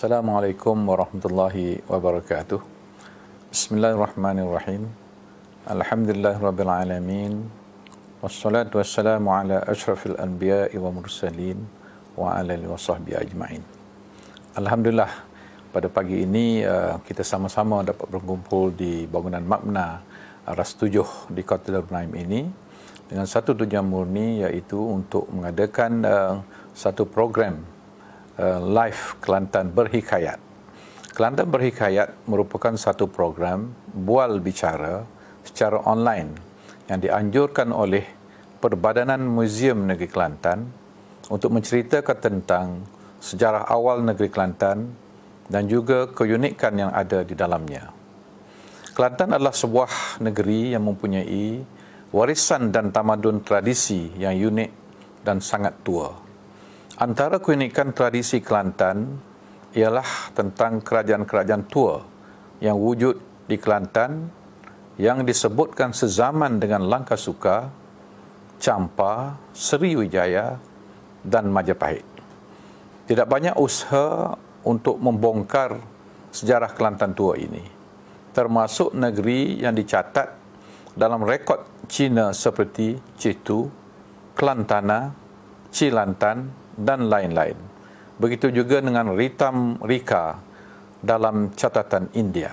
Assalamualaikum warahmatullahi wabarakatuh. Bismillahirrahmanirrahim. Alhamdulillahirabbil alamin. Wassalatu wassalamu ala asyrafil anbiya'i wa mursalin wa ala alihi washabbihi ajmain. Alhamdulillah, pada pagi ini kita sama-sama dapat berkumpul di bangunan Mabna Ras 7 di Kota Darul Naim ini dengan satu tujuan murni, iaitu untuk mengadakan satu program live Kelantan Berhikayat. Kelantan Berhikayat merupakan satu program bual bicara secara online yang dianjurkan oleh Perbadanan Muzium Negeri Kelantan untuk menceritakan tentang sejarah awal negeri Kelantan dan juga keunikan yang ada di dalamnya. Kelantan adalah sebuah negeri yang mempunyai warisan dan tamadun tradisi yang unik dan sangat tua. Antara keunikan tradisi Kelantan ialah tentang kerajaan-kerajaan tua yang wujud di Kelantan yang disebutkan sezaman dengan Langkasuka, Champa, Sriwijaya dan Majapahit. Tidak banyak usaha untuk membongkar sejarah Kelantan tua ini, termasuk negeri yang dicatat dalam rekod Cina seperti Cetu, Kelantana, Cilantan dan lain-lain. Begitu juga dengan Ritam Rika dalam catatan India.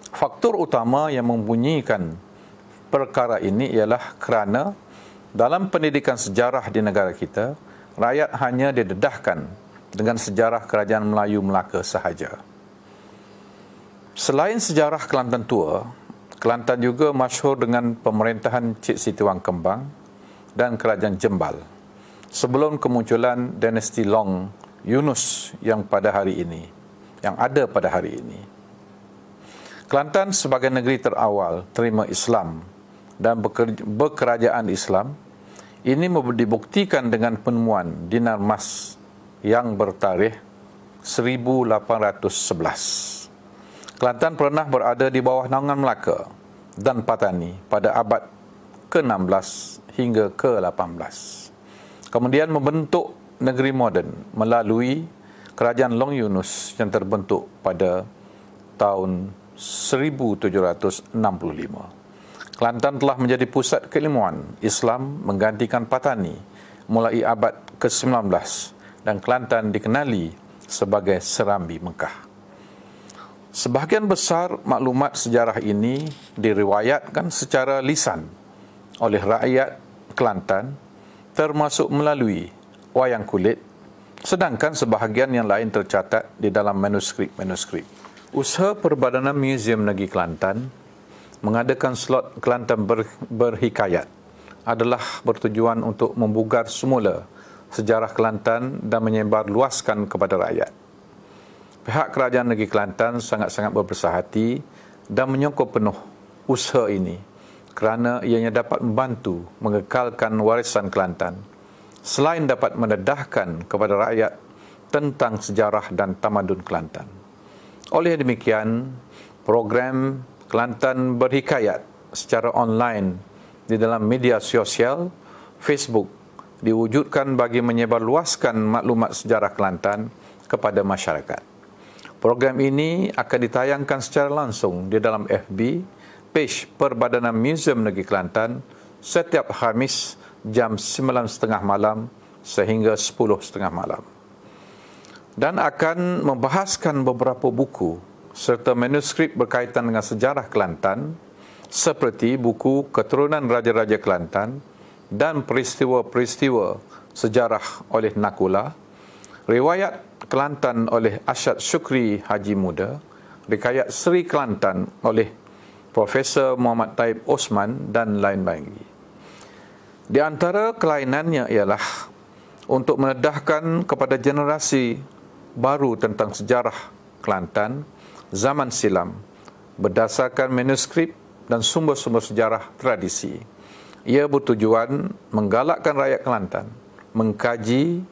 Faktor utama yang membunyikan perkara ini ialah kerana dalam pendidikan sejarah di negara kita, rakyat hanya didedahkan dengan sejarah kerajaan Melayu Melaka sahaja. Selain sejarah Kelantan tua, Kelantan juga masyhur dengan pemerintahan Cik Siti Wang Kembang dan kerajaan Jembal sebelum kemunculan dinasti Long Yunus yang ada pada hari ini. Kelantan sebagai negeri terawal terima Islam dan berkerajaan Islam ini dibuktikan dengan penemuan dinar emas yang bertarikh 1811. Kelantan pernah berada di bawah naungan Melaka dan Patani pada abad ke-16 hingga ke-18. Kemudian membentuk negeri moden melalui kerajaan Long Yunus yang terbentuk pada tahun 1765. Kelantan telah menjadi pusat keilmuan Islam menggantikan Patani mulai abad ke-19 dan Kelantan dikenali sebagai Serambi Mekah. Sebahagian besar maklumat sejarah ini diriwayatkan secara lisan oleh rakyat Kelantan, termasuk melalui wayang kulit, sedangkan sebahagian yang lain tercatat di dalam manuskrip-manuskrip. Usaha Perbadanan Muzium Negeri Kelantan mengadakan slot Kelantan Berhikayat adalah bertujuan untuk membugar semula sejarah Kelantan dan menyebarluaskan kepada rakyat. Pihak Kerajaan Negeri Kelantan sangat-sangat berbesar hati dan menyokong penuh usaha ini kerana ianya dapat membantu mengekalkan warisan Kelantan selain dapat mendedahkan kepada rakyat tentang sejarah dan tamadun Kelantan. Oleh demikian, program Kelantan Berhikayat secara online di dalam media sosial Facebook diwujudkan bagi menyebarluaskan maklumat sejarah Kelantan kepada masyarakat. Program ini akan ditayangkan secara langsung di dalam FB page Perbadanan Muzium Negeri Kelantan setiap Khamis jam 9.30 malam sehingga 10.30 malam. Dan akan membahaskan beberapa buku serta manuskrip berkaitan dengan sejarah Kelantan seperti buku Keturunan Raja-Raja Kelantan dan peristiwa-peristiwa sejarah oleh Nakula, Riwayat Kelantan oleh Asyad Syukri Haji Muda, Rikayat Seri Kelantan oleh Profesor Muhammad Taib Osman dan lain-lain. Di antara kelainannya ialah untuk mendedahkan kepada generasi baru tentang sejarah Kelantan zaman silam berdasarkan manuskrip dan sumber-sumber sejarah tradisi. Ia bertujuan menggalakkan rakyat Kelantan mengkaji,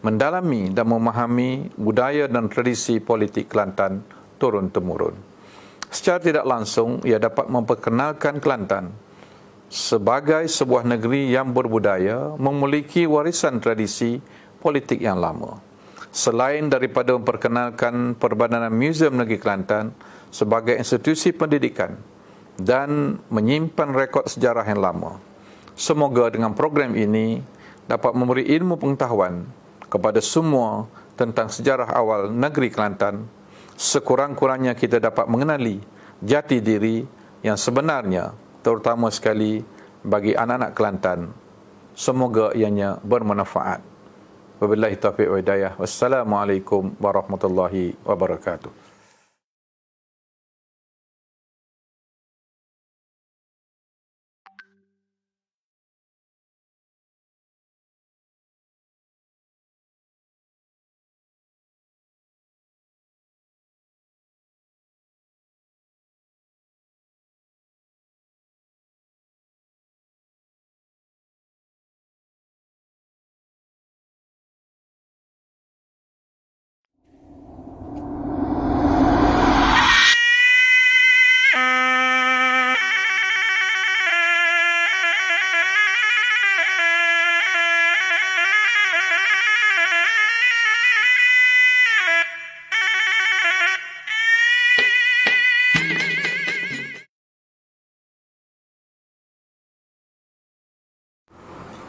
mendalami dan memahami budaya dan tradisi politik Kelantan turun-temurun. Secara tidak langsung, ia dapat memperkenalkan Kelantan sebagai sebuah negeri yang berbudaya, memiliki warisan tradisi politik yang lama. Selain daripada memperkenalkan Perbadanan Muzium Negeri Kelantan sebagai institusi pendidikan dan menyimpan rekod sejarah yang lama, semoga dengan program ini dapat memberi ilmu pengetahuan kepada semua tentang sejarah awal negeri Kelantan. Sekurang-kurangnya kita dapat mengenali jati diri yang sebenarnya, terutama sekali bagi anak-anak Kelantan. Semoga ianya bermanfaat. Wabillahi taufiq wa hidayah. Wassalamualaikum warahmatullahi wabarakatuh.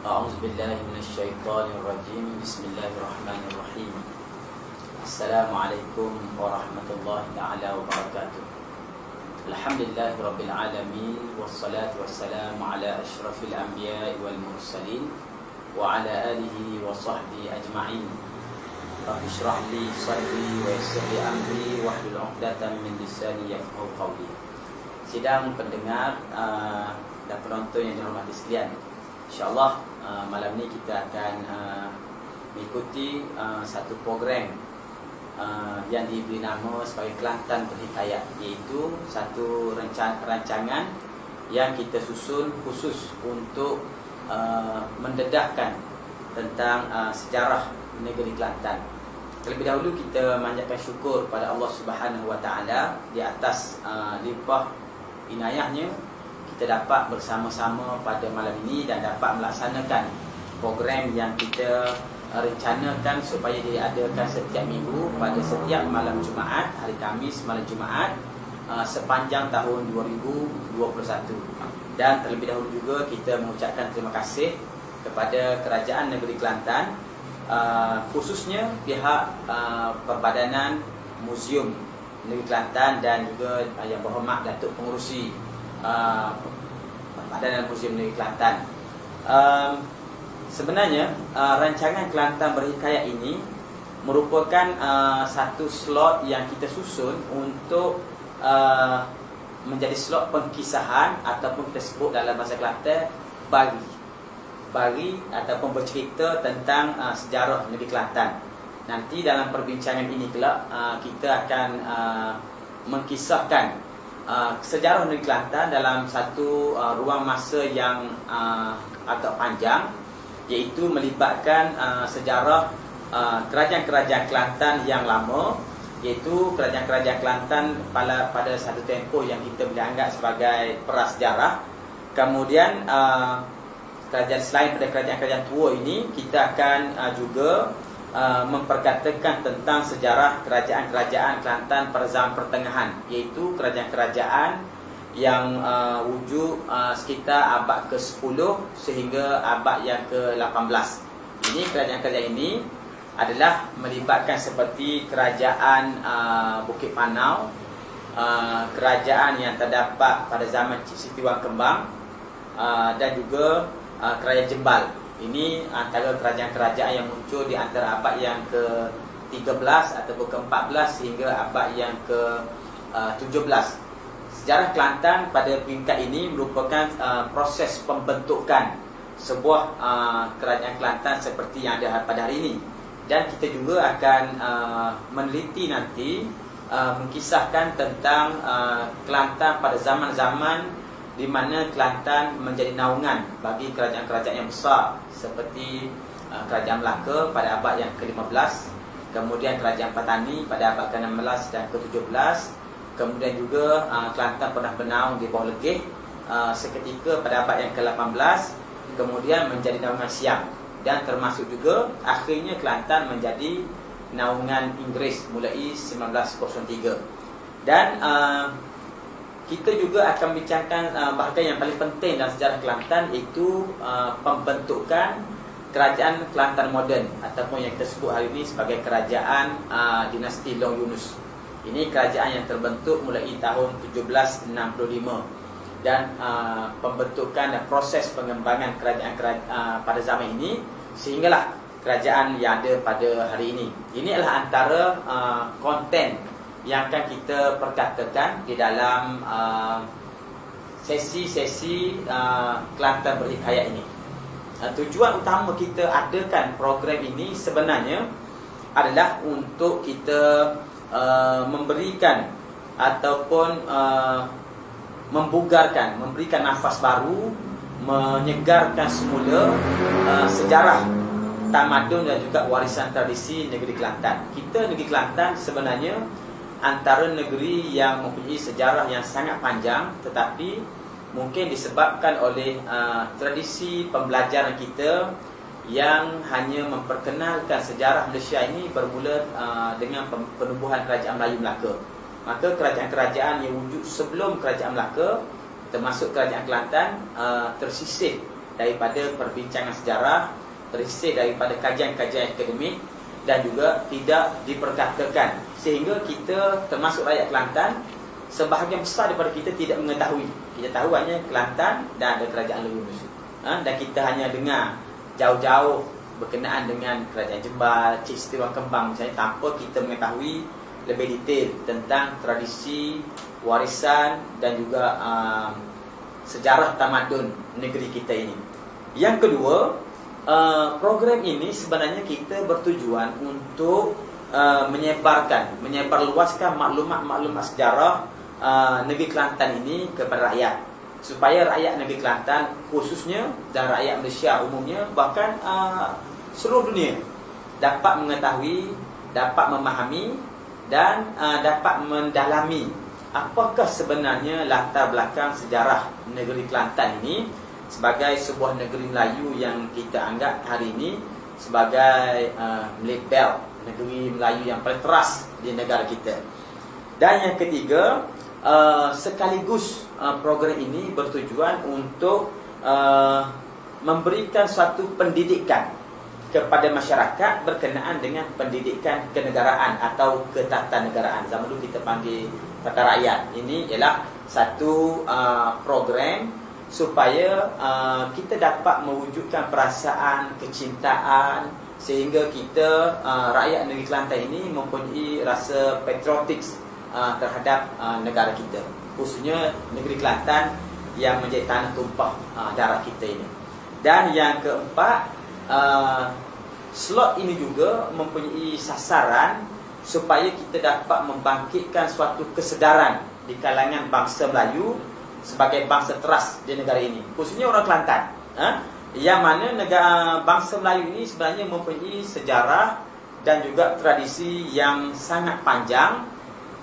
A'udzubillahi minasyaitonirrajim. Bismillahirrahmanirrahim. Assalamualaikum warahmatullahi ta'ala wabarakatuh. Alhamdulillahi rabbil alamin, wassalatu wassalamu ala asyrafil anbiya'i wal mursalin wa ala alihi wa sahbihi ajma'in. Rabbi shrah li sadri wa yassir li amri wahlul 'uqdatam min lisani yafqahu qawli. Sidang pendengar dan penonton yang dihormati sekalian, InsyaAllah malam ni kita akan mengikuti satu program yang diberi nama sebagai Kelantan Berhikayat, iaitu satu rancangan yang kita susun khusus untuk mendedahkan tentang sejarah negeri Kelantan. Terlebih dahulu kita manjatkan syukur pada Allah Subhanahu Wa Taala di atas limpah inayahnya kita dapat bersama-sama pada malam ini dan dapat melaksanakan program yang kita rencanakan supaya diadakan setiap minggu pada setiap malam Jumaat, hari Khamis malam Jumaat sepanjang tahun 2021. Dan terlebih dahulu juga kita mengucapkan terima kasih kepada Kerajaan Negeri Kelantan, khususnya pihak Perbadanan Muzium Negeri Kelantan dan juga Yang Berhormat Datuk Pengerusi Perbadanan Muzium Negeri Kelantan. Sebenarnya rancangan Kelantan Berhikayat ini merupakan satu slot yang kita susun untuk menjadi slot pengkisahan ataupun kita sebut dalam bahasa Kelantan bagi ataupun bercerita tentang sejarah negeri Kelantan. Nanti dalam perbincangan ini kelak kita akan mengkisahkan sejarah negeri Kelantan dalam satu ruang masa yang agak panjang, iaitu melibatkan sejarah kerajaan-kerajaan Kelantan yang lama, iaitu kerajaan-kerajaan Kelantan pada satu tempoh yang kita boleh anggap sebagai prasejarah. Kemudian kerajaan selain pada kerajaan-kerajaan tua ini, kita akan juga memperkatakan tentang sejarah kerajaan-kerajaan Kelantan pada zaman pertengahan, iaitu kerajaan-kerajaan yang wujud sekitar abad ke-10 sehingga abad yang ke-18. Ini kerajaan-kerajaan ini adalah melibatkan seperti kerajaan Bukit Panau, kerajaan yang terdapat pada zaman Cik Siti Wang Kembang, dan juga kerajaan Jembal. Ini antara kerajaan-kerajaan yang muncul di antara abad yang ke-13 ataupun ke-14 hingga abad yang ke-17. Sejarah Kelantan pada peringkat ini merupakan proses pembentukan sebuah kerajaan Kelantan seperti yang ada pada hari ini. Dan kita juga akan meneliti nanti, mengkisahkan tentang Kelantan pada zaman-zaman di mana Kelantan menjadi naungan bagi kerajaan-kerajaan yang besar seperti kerajaan Melaka pada abad yang ke-15, kemudian kerajaan Patani pada abad ke-16 dan ke-17, kemudian juga Kelantan pernah bernaung di bawah Legeh seketika pada abad yang ke-18, kemudian menjadi naungan Siam, dan termasuk juga akhirnya Kelantan menjadi naungan Inggeris mulai 1903. Dan kita juga akan bincangkan bahagian yang paling penting dalam sejarah Kelantan, iaitu pembentukan kerajaan Kelantan moden ataupun yang kita sebut hari ini sebagai kerajaan dinasti Long Yunus. Ini kerajaan yang terbentuk mulai tahun 1765, dan pembentukan dan proses pengembangan kerajaan pada zaman ini sehinggalah kerajaan yang ada pada hari ini. Ini adalah antara konten yang akan kita perkatakan di dalam sesi-sesi Kelantan Berhikayat ini. Tujuan utama kita adakan program ini sebenarnya adalah untuk kita memberikan ataupun membugarkan, memberikan nafas baru, menyegarkan semula sejarah tamadun dan juga warisan tradisi negeri Kelantan. Kita, negeri Kelantan sebenarnya antara negeri yang mempunyai sejarah yang sangat panjang, tetapi mungkin disebabkan oleh tradisi pembelajaran kita yang hanya memperkenalkan sejarah Malaysia ini bermula dengan penubuhan Kerajaan Melayu Melaka. Maka kerajaan-kerajaan yang wujud sebelum Kerajaan Melaka, termasuk Kerajaan Kelantan, tersisih daripada perbincangan sejarah, tersisih daripada kajian-kajian akademik, dan juga tidak diperkatakan. Sehingga kita, termasuk rakyat Kelantan, sebahagian besar daripada kita tidak mengetahui. Kita tahu hanya Kelantan dan ada Kerajaan Long Yunus, dan kita hanya dengar jauh-jauh berkenaan dengan Kerajaan Jembal, Cik Siti Ruang Kembang misalnya, tanpa kita mengetahui lebih detail tentang tradisi, warisan dan juga sejarah tamadun negeri kita ini. Yang kedua, program ini sebenarnya kita bertujuan untuk menyebarluaskan maklumat-maklumat sejarah negeri Kelantan ini kepada rakyat, supaya rakyat negeri Kelantan khususnya dan rakyat Malaysia umumnya, bahkan seluruh dunia dapat mengetahui, dapat memahami dan dapat mendalami apakah sebenarnya latar belakang sejarah negeri Kelantan ini sebagai sebuah negeri Melayu yang kita anggap hari ini sebagai Malay Belt, negeri Melayu yang paling teras di negara kita. Dan yang ketiga, sekaligus program ini bertujuan untuk memberikan suatu pendidikan kepada masyarakat berkenaan dengan pendidikan kenegaraan atau ketatanegaraan. Zaman dulu kita panggil tata rakyat. Ini ialah satu program supaya kita dapat mewujudkan perasaan kecintaan, sehingga kita rakyat negeri Kelantan ini mempunyai rasa patriotik terhadap negara kita, khususnya negeri Kelantan yang menjadi tanah tumpah darah kita ini. Dan yang keempat, slot ini juga mempunyai sasaran supaya kita dapat membangkitkan suatu kesedaran di kalangan bangsa Melayu sebagai bangsa teras di negara ini, khususnya orang Kelantan, yang mana negara bangsa Melayu ini sebenarnya mempunyai sejarah dan juga tradisi yang sangat panjang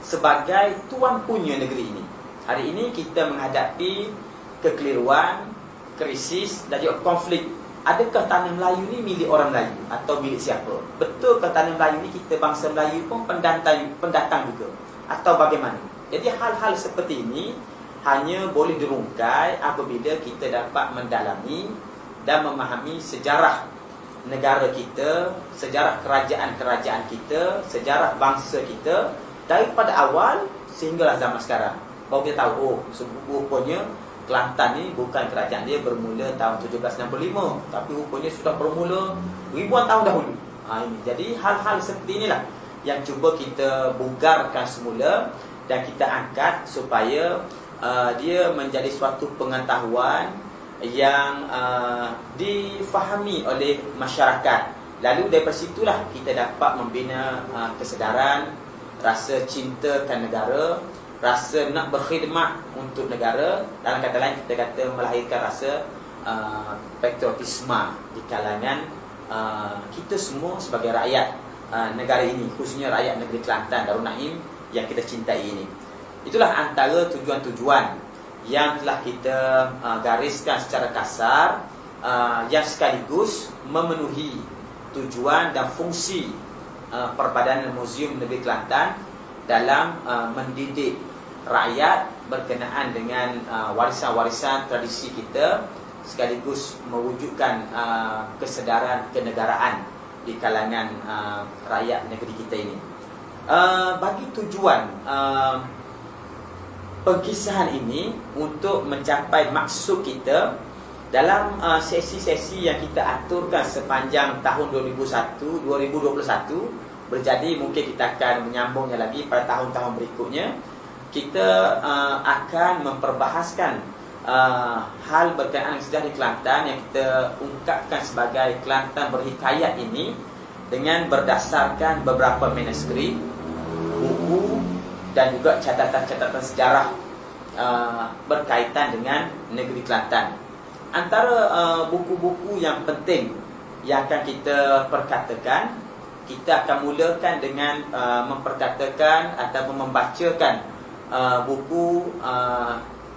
sebagai tuan punya negeri ini. Hari ini kita menghadapi kekeliruan, krisis dan juga konflik. Adakah tanah Melayu ini milik orang Melayu atau milik siapa? Betul ke tanah Melayu ini kita bangsa Melayu pun pendatang juga, atau bagaimana? Jadi hal-hal seperti ini hanya boleh dirungkai apabila kita dapat mendalami dan memahami sejarah negara kita, sejarah kerajaan-kerajaan kita, sejarah bangsa kita daripada awal sehinggalah zaman sekarang. Baru kita tahu, rupanya Kelantan ni bukan kerajaan dia bermula tahun 1765, tapi rupanya sudah bermula ribuan tahun dahulu. Ini. Jadi hal-hal seperti inilah yang cuba kita bugarkan semula dan kita angkat supaya dia menjadi suatu pengetahuan yang difahami oleh masyarakat. Lalu daripada situlah kita dapat membina kesedaran, rasa cintakan negara, rasa nak berkhidmat untuk negara. Dalam kata lain, kita kata melahirkan rasa patriotisme di kalangan kita semua sebagai rakyat negara ini, khususnya rakyat negeri Kelantan Darul Naim yang kita cintai ini. Itulah antara tujuan-tujuan yang telah kita gariskan secara kasar, yang sekaligus memenuhi tujuan dan fungsi Perbadanan Muzium Negeri Kelantan dalam mendidik rakyat berkenaan dengan warisan-warisan tradisi kita, sekaligus mewujudkan kesedaran kenegaraan di kalangan rakyat negeri kita ini. Bagi tujuan pengkisahan ini untuk mencapai maksud kita dalam sesi-sesi yang kita aturkan sepanjang tahun 2021 berjadi, mungkin kita akan menyambungnya lagi pada tahun-tahun berikutnya. Kita akan memperbahaskan hal berkaitan sejarah di Kelantan yang kita ungkapkan sebagai Kelantan Berhikayat ini dengan berdasarkan beberapa manuskrip, buku dan juga catatan-catatan sejarah berkaitan dengan negeri Kelantan. Antara buku-buku yang penting yang akan kita perkatakan, kita akan mulakan dengan memperkatakan ataupun membacakan buku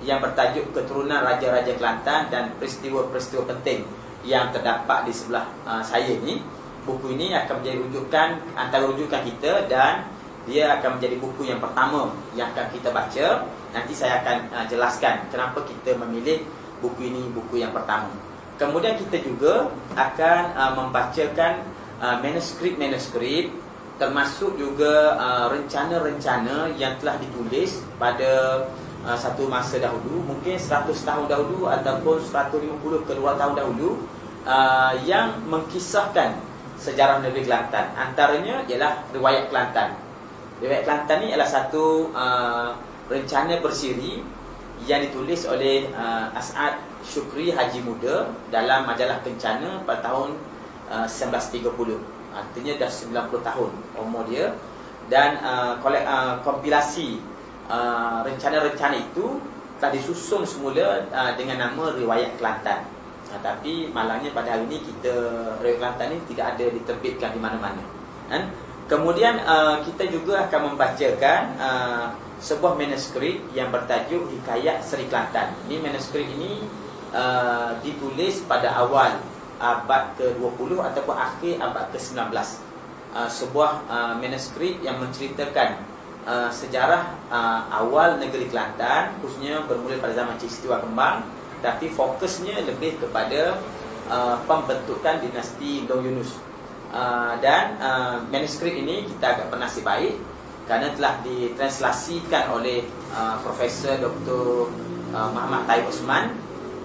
yang bertajuk Keturunan Raja-Raja Kelantan dan Peristiwa-peristiwa penting yang terdapat di sebelah saya ini. Buku ini akan menjadi rujukan, antara rujukan kita, dan dia akan menjadi buku yang pertama yang akan kita baca. Nanti saya akan jelaskan kenapa kita memilih buku ini buku yang pertama. Kemudian kita juga akan membacakan manuskrip-manuskrip, termasuk juga rencana-rencana yang telah ditulis pada satu masa dahulu, mungkin 100 tahun dahulu ataupun 150 ke 2 tahun dahulu, yang mengkisahkan sejarah negeri Kelantan. Antaranya ialah Riwayat Kelantan. Riwayat Kelantan ini adalah satu rencana bersiri yang ditulis oleh As'ad Syukri Haji Muda dalam majalah Kencana pada tahun 1930. Artinya dah 90 tahun umur dia. Dan kompilasi rencana-rencana itu telah disusun semula dengan nama Riwayat Kelantan. Tapi malangnya pada hari ini Riwayat Kelantan ini tidak ada diterbitkan di mana-mana. Kemudian kita juga akan membacakan sebuah manuskrip yang bertajuk Hikayat Seri Kelantan. Ini manuskrip ini ditulis pada awal abad ke-20 ataupun akhir abad ke-19. Sebuah manuskrip yang menceritakan sejarah awal negeri Kelantan, khususnya bermula pada zaman Cik Setiwa Kembang, tapi fokusnya lebih kepada pembentukan dinasti Dong Yunus. Dan manuskrip ini kita agak bernasib baik kerana telah ditranslasikan oleh Profesor Dr. Muhammad Taib Osman,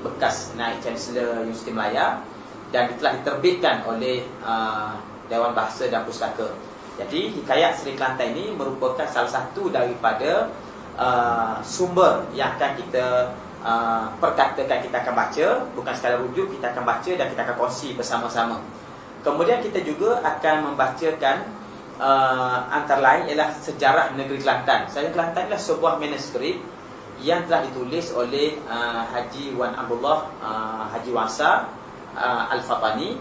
bekas Naib Chancellor Universiti Melaya, dan telah diterbitkan oleh Dewan Bahasa dan Pustaka. Jadi Hikayat Seri Kelantan ini merupakan salah satu daripada sumber yang akan kita perkatakan, kita akan baca. Bukan sekadar rujuk, kita akan baca dan kita akan kongsi bersama-sama. Kemudian kita juga akan membacakan antara lain ialah Sejarah Negeri Kelantan. Sejarah Kelantan adalah sebuah manuskrip yang telah ditulis oleh Haji Wan Abdullah Haji Wangsa Al-Fatani,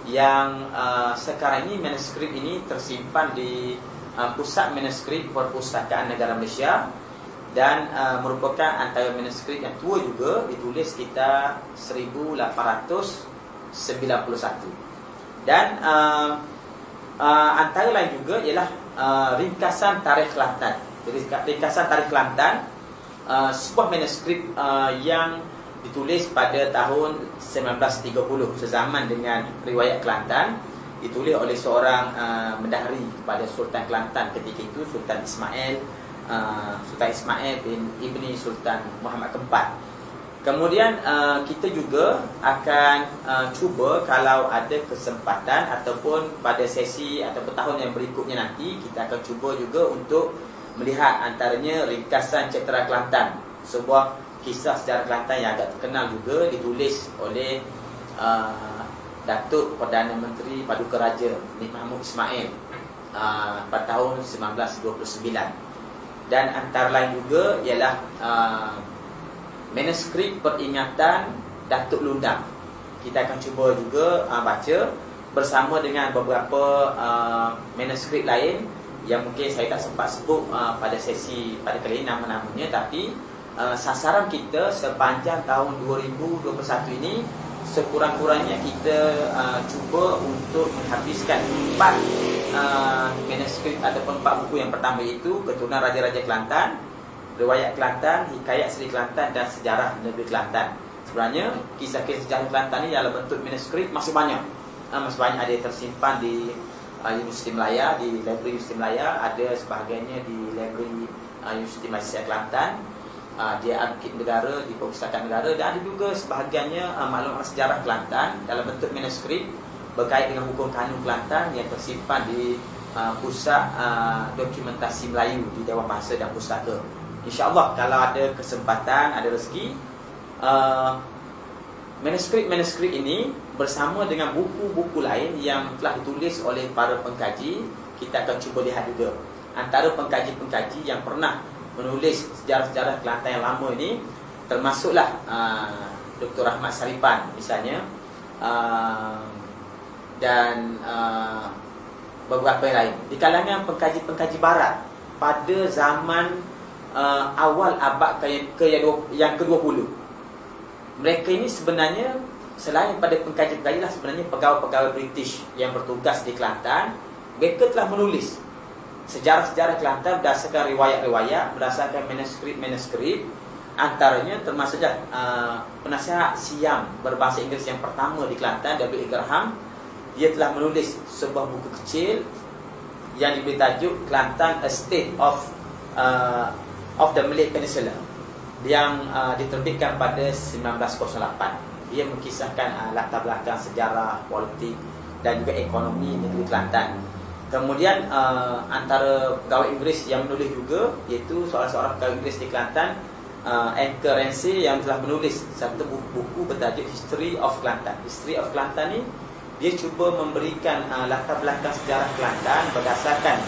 yang sekarang ini manuskrip ini tersimpan di Pusat Manuskrip Perpustakaan Negara Malaysia, dan merupakan antara manuskrip yang tua juga, ditulis sekitar 1891. Dan antara lain juga ialah Ringkasan Tarikh Kelantan. Jadi Ringkasan Tarikh Kelantan, sebuah manuskrip yang ditulis pada tahun 1930, sezaman dengan Riwayat Kelantan, ditulis oleh seorang mendahari kepada Sultan Kelantan ketika itu, Sultan Ismail bin Ibni Sultan Muhammad Keempat. Kemudian kita juga akan cuba, kalau ada kesempatan ataupun pada sesi ataupun tahun yang berikutnya nanti, kita akan cuba juga untuk melihat antaranya Ringkasan Cetera Kelantan, sebuah kisah sejarah Kelantan yang agak terkenal juga, ditulis oleh Datuk Perdana Menteri Paduka Raja Nik Mahmud Ismail pada tahun 1929. Dan antara lain juga ialah manuskrip peringatan Datuk Lundang. Kita akan cuba juga baca bersama dengan beberapa manuskrip lain yang mungkin saya tak sempat sebut pada sesi pada kali ini nama-namanya, tapi sasaran kita sepanjang tahun 2021 ini sekurang-kurangnya kita cuba untuk menghabiskan 4 manuskrip ataupun 4 buku yang pertama, itu Keturunan Raja-Raja Kelantan, Riwayat Kelantan, Hikayat Seri Kelantan, dan Sejarah Negeri Kelantan. Sebenarnya kisah-kisah sejarah Kelantan ini dalam bentuk manuskrip masih banyak. Masih banyak ada yang tersimpan di Universiti Melaya, di Library Universiti Melaya, ada sebahagiannya di Library Universiti Malaysia Kelantan, di Arkib Negara, di Perpustakaan Negara, dan ada juga sebahagiannya maklumat sejarah Kelantan dalam bentuk manuskrip berkait dengan hukum kanun Kelantan yang tersimpan di Pusat Dokumentasi Melayu di Dewan Bahasa dan Pustaka. InsyaAllah kalau ada kesempatan, ada rezeki, manuskrip ini bersama dengan buku-buku lain yang telah ditulis oleh para pengkaji, kita akan cuba lihat juga. Antara pengkaji-pengkaji yang pernah menulis sejarah-sejarah Kelantan yang lama ini, termasuklah Dr. Ahmad Saripan misalnya, dan beberapa yang lain. Di kalangan pengkaji-pengkaji barat pada zaman awal abad yang ke-20, mereka ini sebenarnya selain pada pengkaji-pengkaji lah, sebenarnya pegawai-pegawai British yang bertugas di Kelantan, mereka telah menulis sejarah-sejarah Kelantan berdasarkan riwayat-riwayat, berdasarkan manuskrip. Antaranya termasuklah penasihat Siam berbahasa Inggeris yang pertama di Kelantan, W.E. Graham. Dia telah menulis sebuah buku kecil yang diberi tajuk Kelantan, A State of the Malay Peninsula, yang diterbitkan pada 1908. Dia mengisahkan latar belakang sejarah, politik dan juga ekonomi negeri Kelantan. Kemudian antara pegawai Inggeris yang menulis juga, iaitu seorang pegawai Inggeris di Kelantan, Anchor Ramsay, yang telah menulis satu buku bertajuk History of Kelantan. History of Kelantan ni dia cuba memberikan latar belakang sejarah Kelantan berdasarkan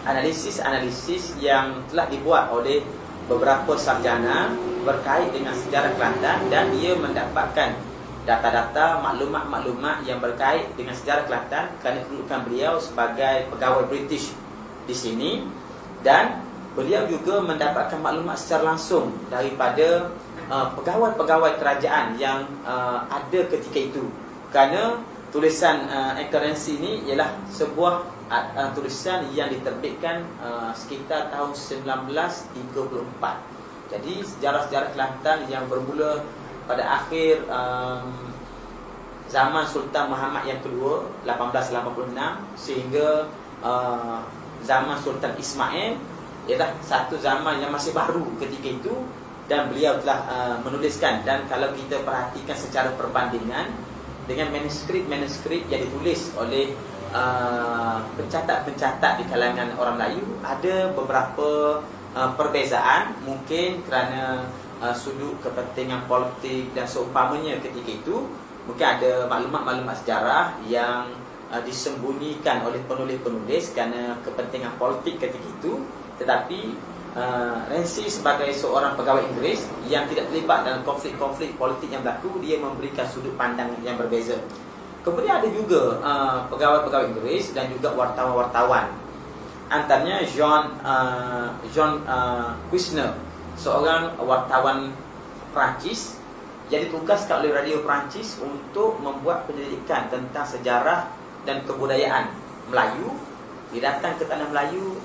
analisis yang telah dibuat oleh beberapa sarjana berkait dengan sejarah Kelantan, dan dia mendapatkan data-data, maklumat-maklumat yang berkait dengan sejarah Kelantan kerana kedudukan beliau sebagai pegawai British di sini, dan beliau juga mendapatkan maklumat secara langsung daripada pegawai-pegawai kerajaan yang ada ketika itu. Kerana tulisan Anchor Ramsay ini ialah sebuah tulisan yang diterbitkan sekitar tahun 1934. Jadi sejarah-sejarah Kelantan yang bermula pada akhir zaman Sultan Muhammad yang kedua 1886 sehingga zaman Sultan Ismail ialah satu zaman yang masih baru ketika itu, dan beliau telah menuliskan. Dan kalau kita perhatikan secara perbandingan dengan manuskrip yang ditulis oleh pencatat-pencatat di kalangan orang Melayu, ada beberapa perbezaan, mungkin kerana sudut kepentingan politik dan seumpamanya ketika itu. Mungkin ada maklumat-maklumat sejarah yang disembunyikan oleh penulis-penulis kerana kepentingan politik ketika itu. Tetapi Ramsay sebagai seorang pegawai Inggeris yang tidak terlibat dalam konflik-konflik politik yang berlaku, dia memberikan sudut pandang yang berbeza. Kemudian ada juga pegawai-pegawai Inggeris dan juga wartawan-wartawan. Antaranya John Kushner, seorang wartawan Perancis yang ditugaskan oleh radio Perancis untuk membuat penyelidikan tentang sejarah dan kebudayaan Melayu. Dia datang ke tanah Melayu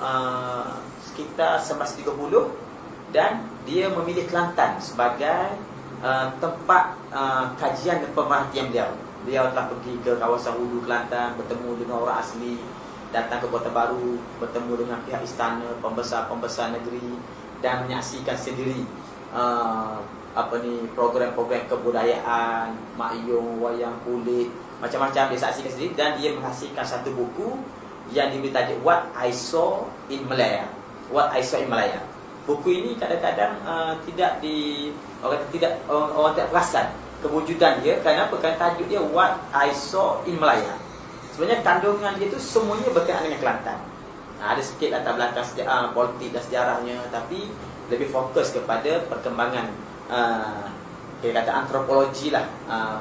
sekitar 1930, dan dia memilih Kelantan sebagai tempat kajian dan pemerhatian beliau. Beliau telah pergi ke kawasan hulu Kelantan, bertemu dengan orang asli, datang ke Kota Baru, bertemu dengan pihak istana, pembesar-pembesar negeri, dan menyaksikan sendiri program-program kebudayaan, makyong, wayang kulit, macam-macam dia saksikan sendiri. Dan dia menghasilkan satu buku yang diberi tajuk What I Saw in Malaya. What I Saw in Malaya. Buku ini kadang-kadang orang tidak perasan kewujudan dia. Kenapa? Kerana tajuk dia What I Saw in Malaya. Sebenarnya kandungan dia itu semuanya berkaitan dengan Kelantan. Ada sikit latar belakang politik dan sejarahnya, tapi lebih fokus kepada perkembangan kita kata antropologi lah,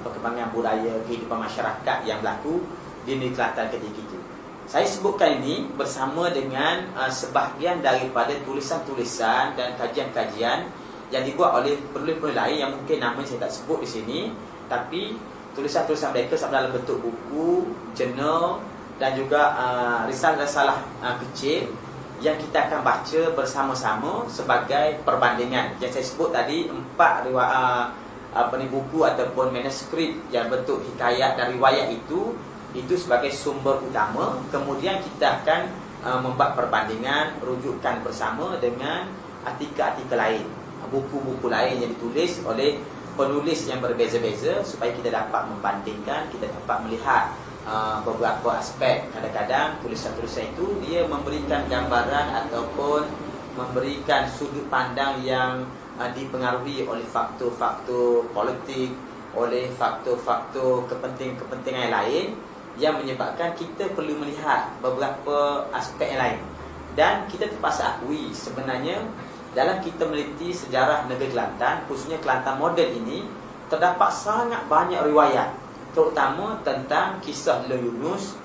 perkembangan budaya, kehidupan masyarakat yang berlaku di negeri Kelantan ketika itu. Saya sebutkan ini bersama dengan sebahagian daripada tulisan-tulisan dan kajian-kajian yang dibuat oleh penulis-penulis lain yang mungkin namanya saya tak sebut di sini, tapi tulisan-tulisan mereka sama dalam bentuk buku, jurnal dan juga risalah-risalah kecil yang kita akan baca bersama-sama sebagai perbandingan. Yang saya sebut tadi 4 buku ataupun manuskrip yang bentuk hikayat dan riwayat itu sebagai sumber utama. Kemudian kita akan membuat perbandingan, rujukan bersama dengan artikel-artikel lain, buku-buku lain yang ditulis oleh penulis yang berbeza-beza, supaya kita dapat membandingkan, kita dapat melihat beberapa aspek. Kadang-kadang tulisan-tulisan itu dia memberikan gambaran ataupun memberikan sudut pandang yang dipengaruhi oleh faktor-faktor politik, oleh faktor-faktor kepentingan yang lain, yang menyebabkan kita perlu melihat beberapa aspek yang lain. Dan kita terpaksa akui sebenarnya dalam kita meneliti sejarah negeri Kelantan, khususnya Kelantan moden ini, terdapat sangat banyak riwayat, terutama tentang kisah Le Yunus,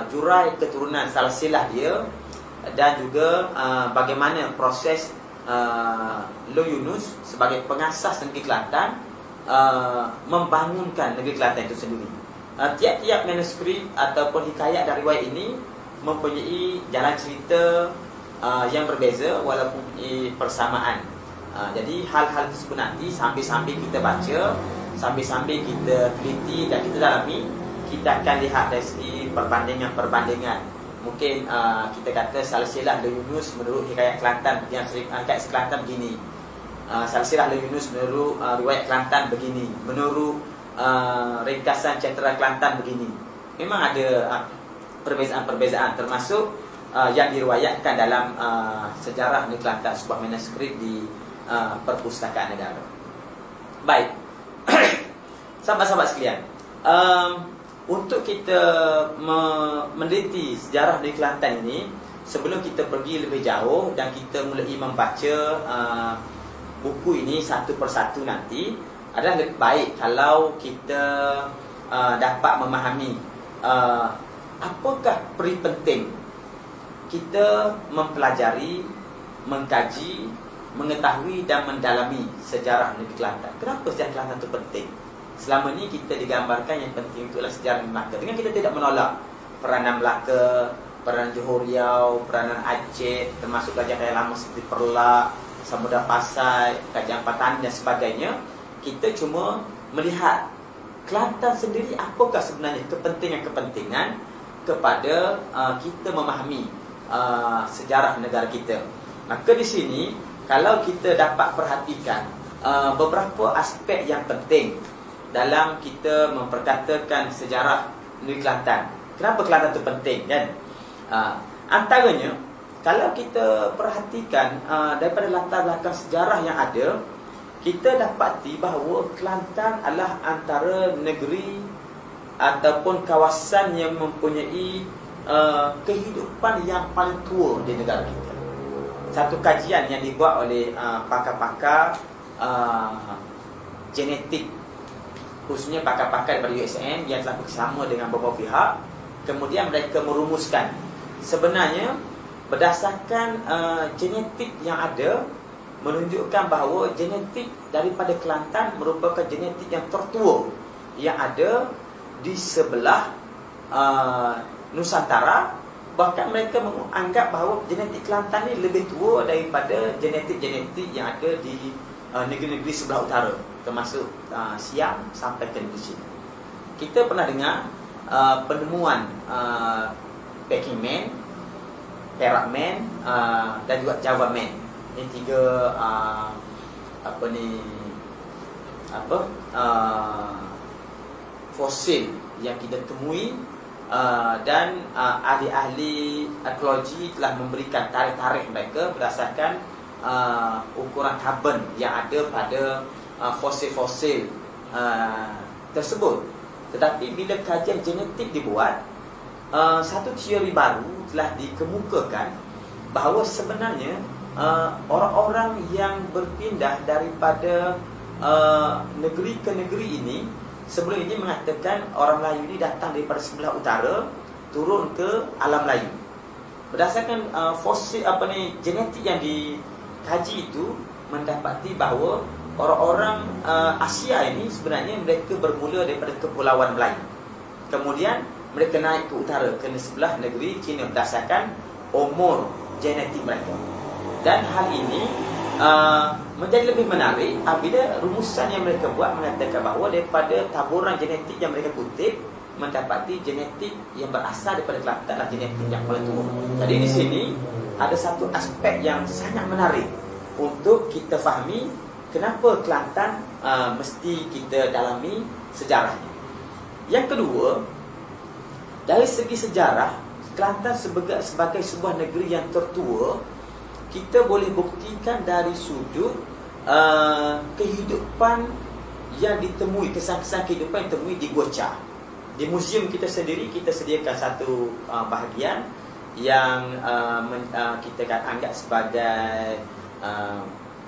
jurai keturunan silsilah dia, dan juga bagaimana proses Le Yunus sebagai pengasas negeri Kelantan membangunkan negeri Kelantan itu sendiri. Tiap-tiap manuskrip ataupun hikayat dari riwayat ini mempunyai jalan cerita yang berbeza walaupun persamaan. Jadi hal-hal tersebut nanti sambil-sambil kita baca, sambil-sambil kita teliti dan kita dalami, kita akan lihat dari segi perbandingan. Mungkin kita kata silsilah Le Yunus menurut hikayat Kelantan yang hikayat Kelantan begini, silsilah Le Yunus menurut riwayat Kelantan begini, menurut ringkasan Cetera Kelantan begini. Memang ada perbezaan-perbezaan, termasuk yang diriwayatkan dalam sejarah negeri Kelantan, sebuah manuskrip di Perpustakaan Negara. Baik, sahabat-sahabat sekalian, untuk kita meneliti sejarah negeri Kelantan ini, sebelum kita pergi lebih jauh dan kita mulai membaca buku ini satu persatu nanti, adalah lebih baik kalau kita dapat memahami apakah peri penting kita mempelajari, mengkaji, mengetahui dan mendalami sejarah negeri Kelantan. Kenapa sejarah Kelantan itu penting? Selama ini kita digambarkan yang penting itulah sejarah Melaka. Dengan kita tidak menolak peranan Melaka, peranan Johor Riau, peranan Aceh, termasuk kerajaan lama seperti Perlak, Samudra Pasai, Kerajaan Patani dan sebagainya. Kita cuma melihat Kelantan sendiri apakah sebenarnya kepentingan-kepentingan kepada kita memahami sejarah negara kita. Maka di sini kalau kita dapat perhatikan beberapa aspek yang penting dalam kita memperkatakan sejarah negeri Kelantan. Kenapa Kelantan itu penting kan? Antaranya kalau kita perhatikan daripada latar belakang sejarah yang ada, kita dapati bahawa Kelantan adalah antara negeri ataupun kawasan yang mempunyai kehidupan yang paling tua di negara kita. Satu kajian yang dibuat oleh pakar-pakar genetik, khususnya pakar-pakar daripada USN yang telah bersama dengan beberapa pihak, kemudian mereka merumuskan sebenarnya berdasarkan genetik yang ada, menunjukkan bahawa genetik daripada Kelantan merupakan genetik yang tertua yang ada di sebelah Nusantara. Bahkan mereka menganggap bahawa genetik Kelantan ini lebih tua daripada genetik-genetik yang ada di negeri-negeri sebelah utara, termasuk Siam sampai ke negeri China. Kita pernah dengar penemuan Peking Man, Perak Man, dan juga Java Man. Ini tiga fosil yang kita temui, dan ahli-ahli arkeologi telah memberikan tarikh-tarikh mereka berdasarkan ukuran karbon yang ada pada fosil-fosil tersebut. Tetapi bila kajian genetik dibuat, satu teori baru telah dikemukakan bahawa sebenarnya orang-orang yang berpindah daripada negeri ke negeri ini, sebelum ini mengatakan orang Melayu ini datang daripada sebelah utara turun ke alam Melayu. Berdasarkan fosil genetik yang dikaji itu, mendapati bahawa orang-orang Asia ini sebenarnya mereka bermula daripada Kepulauan Melayu. Kemudian mereka naik ke utara, ke sebelah negeri China berdasarkan umur genetik mereka. Dan hal ini menjadi lebih menarik apabila rumusan yang mereka buat mengatakan bahawa daripada taburan genetik yang mereka kutip, mendapati genetik yang berasal daripada Kelantan adalah genetik yang paling tua. Jadi di sini ada satu aspek yang sangat menarik untuk kita fahami kenapa Kelantan mesti kita dalami sejarahnya. Yang kedua, dari segi sejarah, Kelantan sebagai sebuah negeri yang tertua, kita boleh buktikan dari sudut kehidupan yang ditemui, kesan-kesan kehidupan yang ditemui di Gua Cha. Di museum kita sendiri, kita sediakan satu bahagian yang kita akan anggap sebagai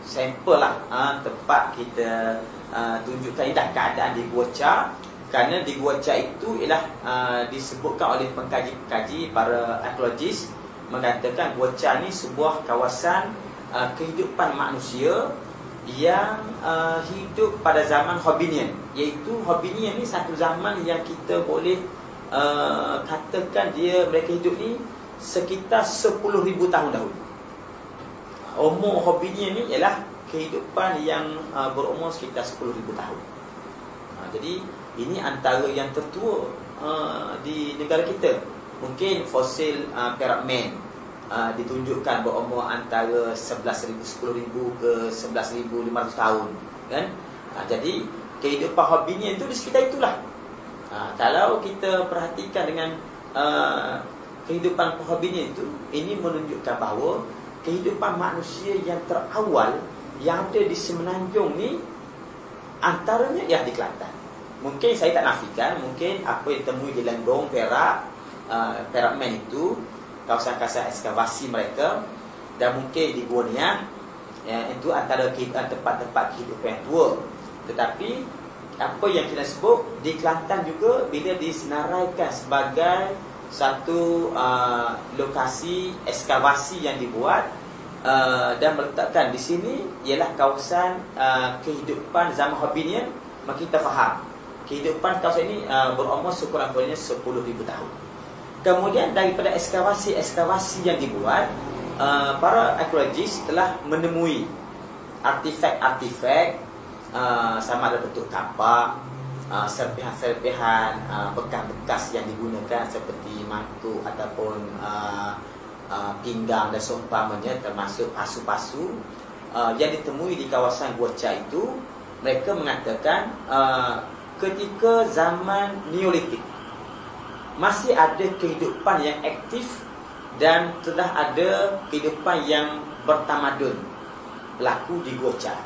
sampel lah, tempat kita tunjukkan indah keadaan di Gua Cha. Kerana di Gua Cha itu ialah disebutkan oleh pengkaji-pengkaji, para arkeologis mengatakan Gua Cha ni sebuah kawasan kehidupan manusia yang hidup pada zaman Hobbinian. Iaitu Hobbinian ni satu zaman yang kita boleh katakan mereka hidup ni sekitar 10,000 tahun dahulu. Umur Hobbinian ni ialah kehidupan yang berumur sekitar 10,000 tahun. Jadi ini antara yang tertua di negara kita. Mungkin fosil perak man ditunjukkan berumur antara 11,000, 10,000 ke 11,500 tahun, kan? Jadi kehidupan Hobbinian itu di sekitar itulah. Kalau kita perhatikan dengan kehidupan Hobbinian itu, ini menunjukkan bahawa kehidupan manusia yang terawal yang ada di Semenanjung ni antaranya ialah di Kelantan. Mungkin saya tak nafikan, mungkin apa yang ditemui di Lenggong, Perak, Perak Man itu kawasan-kawasan ekskavasi mereka, dan mungkin di Gua Niang, itu antara tempat-tempat kehidupan yang tua. Tetapi apa yang kita sebut di Kelantan juga, bila disenaraikan sebagai satu lokasi ekskavasi yang dibuat dan meletakkan di sini ialah kawasan kehidupan zaman Hobbinian, maka kita faham kehidupan kawasan ini berumur sekurang-kurangnya 10,000 tahun. Kemudian daripada ekskavasi yang dibuat, para arkeologis telah menemui artifak-artifak, sama ada bentuk kapak, serpihan-serpihan bekas-bekas yang digunakan seperti mangkuk ataupun pinggang dan seumpamanya, termasuk pasu-pasu yang ditemui di kawasan Gua Cha itu. Mereka mengatakan ketika zaman Neolitik masih ada kehidupan yang aktif dan telah ada kehidupan yang bertamadun berlaku di Gua Cha.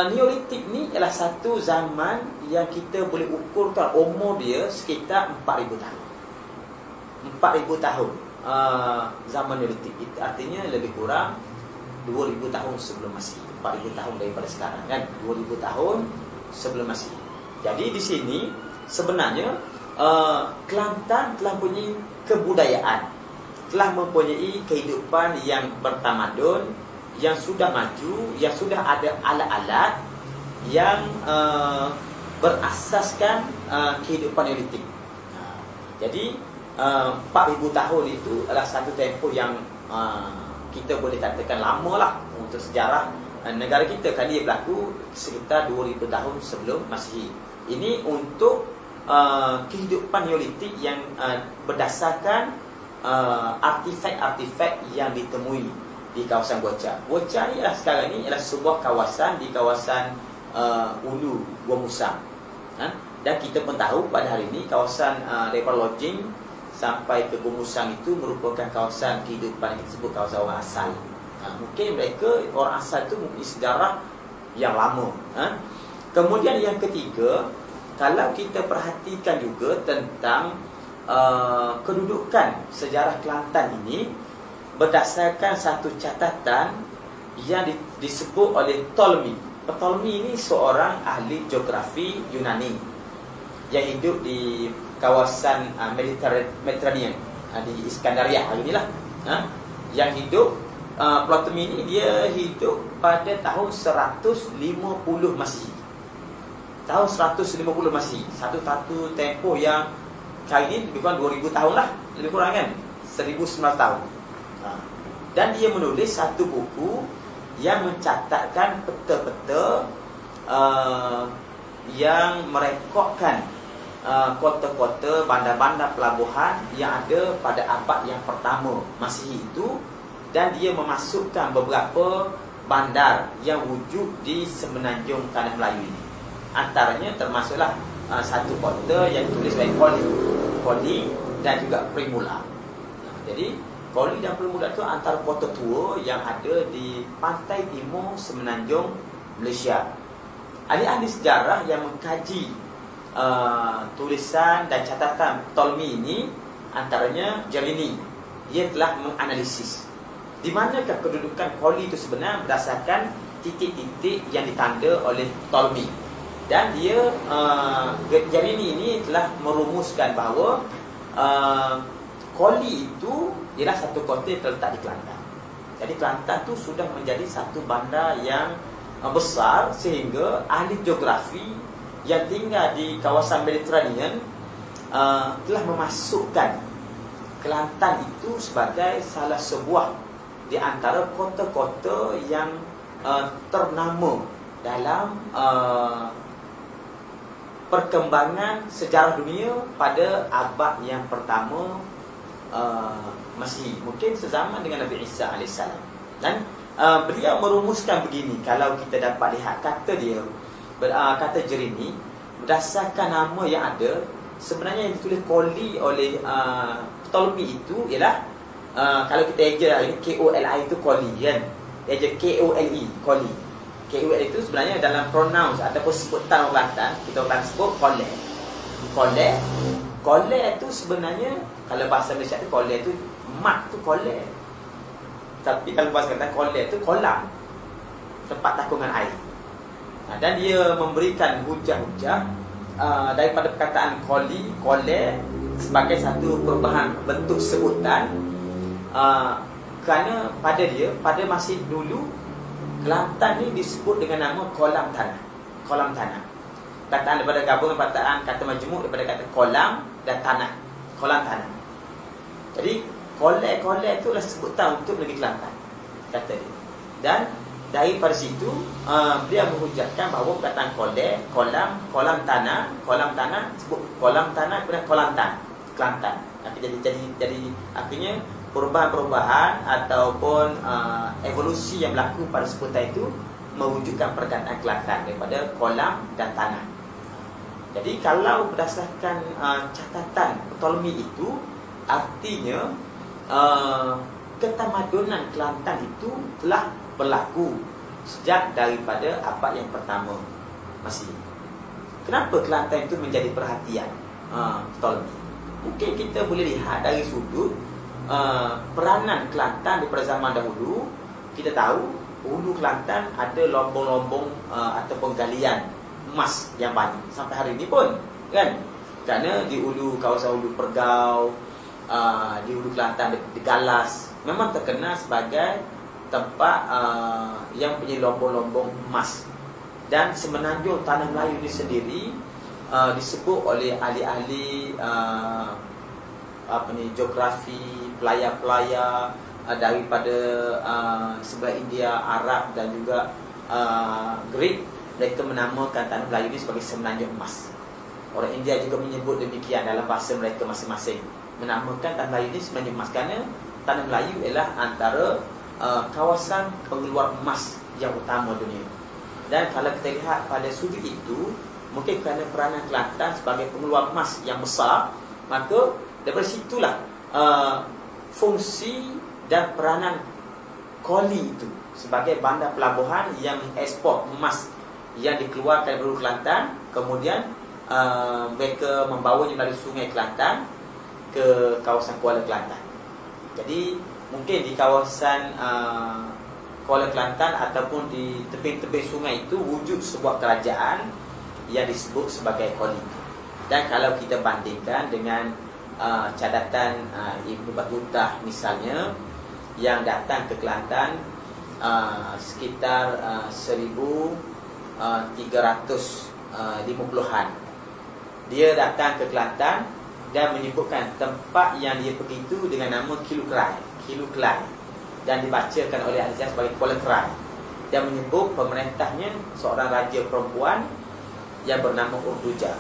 Neolitik ni ialah satu zaman yang kita boleh ukurkan umur dia sekitar 4,000 tahun. 4,000 tahun zaman Neolitik. Artinya lebih kurang 2,000 tahun sebelum Masihi. 4,000 tahun daripada sekarang, kan? 2,000 tahun sebelum Masihi. Jadi di sini sebenarnya Kelantan telah mempunyai kebudayaan, telah mempunyai kehidupan yang bertamadun, yang sudah maju, yang sudah ada alat-alat yang berasaskan kehidupan Neolitik. Jadi 4,000 tahun itu adalah satu tempoh yang kita boleh katakan lama lah untuk sejarah negara kita. Kali dia berlaku sekitar 2,000 tahun sebelum Masihi. Ini untuk kehidupan Neolitik yang berdasarkan artifak-artifak yang ditemui di kawasan Gua Cha. Gua Cha ni ialah sekarang ni ialah sebuah kawasan di kawasan Ulu Gua Musang. Dan kita pun tahu pada hari ini kawasan daripada lodging sampai ke Gua Musang itu merupakan kawasan kehidupan yang kita sebut kawasan orang asal. Mungkin mereka orang asal itu mempunyai sejarah yang lama. Kemudian yang ketiga, kalau kita perhatikan juga tentang kedudukan sejarah Kelantan ini berdasarkan satu catatan yang disebut oleh Ptolemy. Ptolemy ini seorang ahli geografi Yunani yang hidup di kawasan Mediterranean, di Iskandaria hari inilah, yang hidup Ptolemy ini dia hidup pada tahun 150 Masihi. Tahun 150 Masihi. Satu tempoh yang kali ini lebih kurang 2000 tahun lah. Lebih kurang kan 1900 tahun. Dan dia menulis satu buku yang mencatatkan peta-peta yang merekodkan kota-kota, bandar-bandar pelabuhan yang ada pada abad yang pertama Masihi itu. Dan dia memasukkan beberapa bandar yang wujud di semenanjung Tanah Melayu ini. Antaranya termasuklah satu kota yang ditulis oleh Koli dan juga Primula. Jadi Koli dan Primula itu antara kota tua yang ada di pantai timur semenanjung Malaysia. Ahli-ahli sejarah yang mengkaji tulisan dan catatan Ptolemy ini, antaranya Jalini, dia telah menganalisis di manakah kedudukan Koli itu sebenarnya berdasarkan titik-titik yang ditanda oleh Ptolemy. Dan dia Jalini ini telah merumuskan bahawa Koli itu ialah satu kota yang terletak di Kelantan. Jadi Kelantan itu sudah menjadi satu bandar yang besar, sehingga ahli geografi yang tinggal di kawasan Mediterranean telah memasukkan Kelantan itu sebagai salah sebuah di antara kota-kota yang ternama dalam perkembangan sejarah dunia pada abad yang pertama Masihi, mungkin sezaman dengan Nabi Isa AS. Dan beliau merumuskan begini, kalau kita dapat lihat kata dia, kata Jerini, berdasarkan nama yang ada, sebenarnya yang ditulis Koli oleh Ptolemy itu ialah kalau kita eja ini K-O-L-I itu Koli kan, eja K-O-L-E Koli. K-O-L itu sebenarnya dalam pronouns ataupun sebutan orang Kelantan, kita akan sebut Kole. Kole itu sebenarnya kalau bahasa Malaysia itu Kole itu mat tu Kole. Tapi kalau bahasa Kelantan Kole itu kolam, tempat takungan air. Dan dia memberikan hujah-hujah daripada perkataan Kole sebagai satu perubahan bentuk sebutan. Kerana pada masih dulu Kelantan ni disebut dengan nama kolam tanah. Kataan daripada gabungan perkataan kata majmuk daripada kata kolam dan tanah. Kolam tanah. Jadi kole itulah sebutan untuk negeri Kelantan, kata dia. Dan daripada situ dia menghujatkan bahawa perkataan kolam tanah sebut kolam tanah kemudian Kelantan. Jadi akhirnya perubahan-perubahan ataupun evolusi yang berlaku pada sebutan itu mewujudkan perkataan Kelantan daripada kolam dan tanah. Jadi kalau berdasarkan catatan Ptolemy itu, artinya ketamadunan Kelantan itu telah berlaku sejak daripada abad yang pertama Masihi. Kenapa Kelantan itu menjadi perhatian Ptolemy? Mungkin kita boleh lihat dari sudut peranan Kelantan pada zaman dahulu. Kita tahu hulu Kelantan ada lombong-lombong ataupun galian emas yang banyak sampai hari ini pun, kan? Kerana di hulu kawasan hulu Pergau, di hulu Kelantan di Galas memang terkenal sebagai tempat yang punya lombong-lombong emas. Dan semenanjung Tanah Melayu ini sendiri disebut oleh ahli-ahli geografi, pelayar-pelayar daripada sebelah India, Arab dan juga Greek. Mereka menamakan Tanah Melayu ini sebagai semenanjung emas. Orang India juga menyebut demikian dalam bahasa mereka masing-masing, menamakan Tanah Melayu ini semenanjung emas, kerana Tanah Melayu ialah antara kawasan pengeluar emas yang utama dunia. Dan kalau kita lihat pada sudut itu, mungkin kerana peranan Kelantan sebagai pengeluar emas yang besar, maka daripada situlah fungsi dan peranan Koli itu sebagai bandar pelabuhan yang ekspor emas yang dikeluarkan dari Kelantan, kemudian mereka membawanya melalui sungai Kelantan ke kawasan Kuala Kelantan. Jadi mungkin di kawasan Kuala Kelantan ataupun di tepi-tepi sungai itu wujud sebuah kerajaan yang disebut sebagai Koli. Dan kalau kita bandingkan dengan catatan Ibnu Battuta misalnya, yang datang ke Kelantan sekitar 1350-an. Dia datang ke Kelantan dan menyebutkan tempat yang dia pergi itu dengan nama Kilu Kelai, dan dibacakan oleh ahli sejarah sebagai Kuala Kerai, dan menyebut pemerintahnya seorang raja perempuan yang bernama Urduja.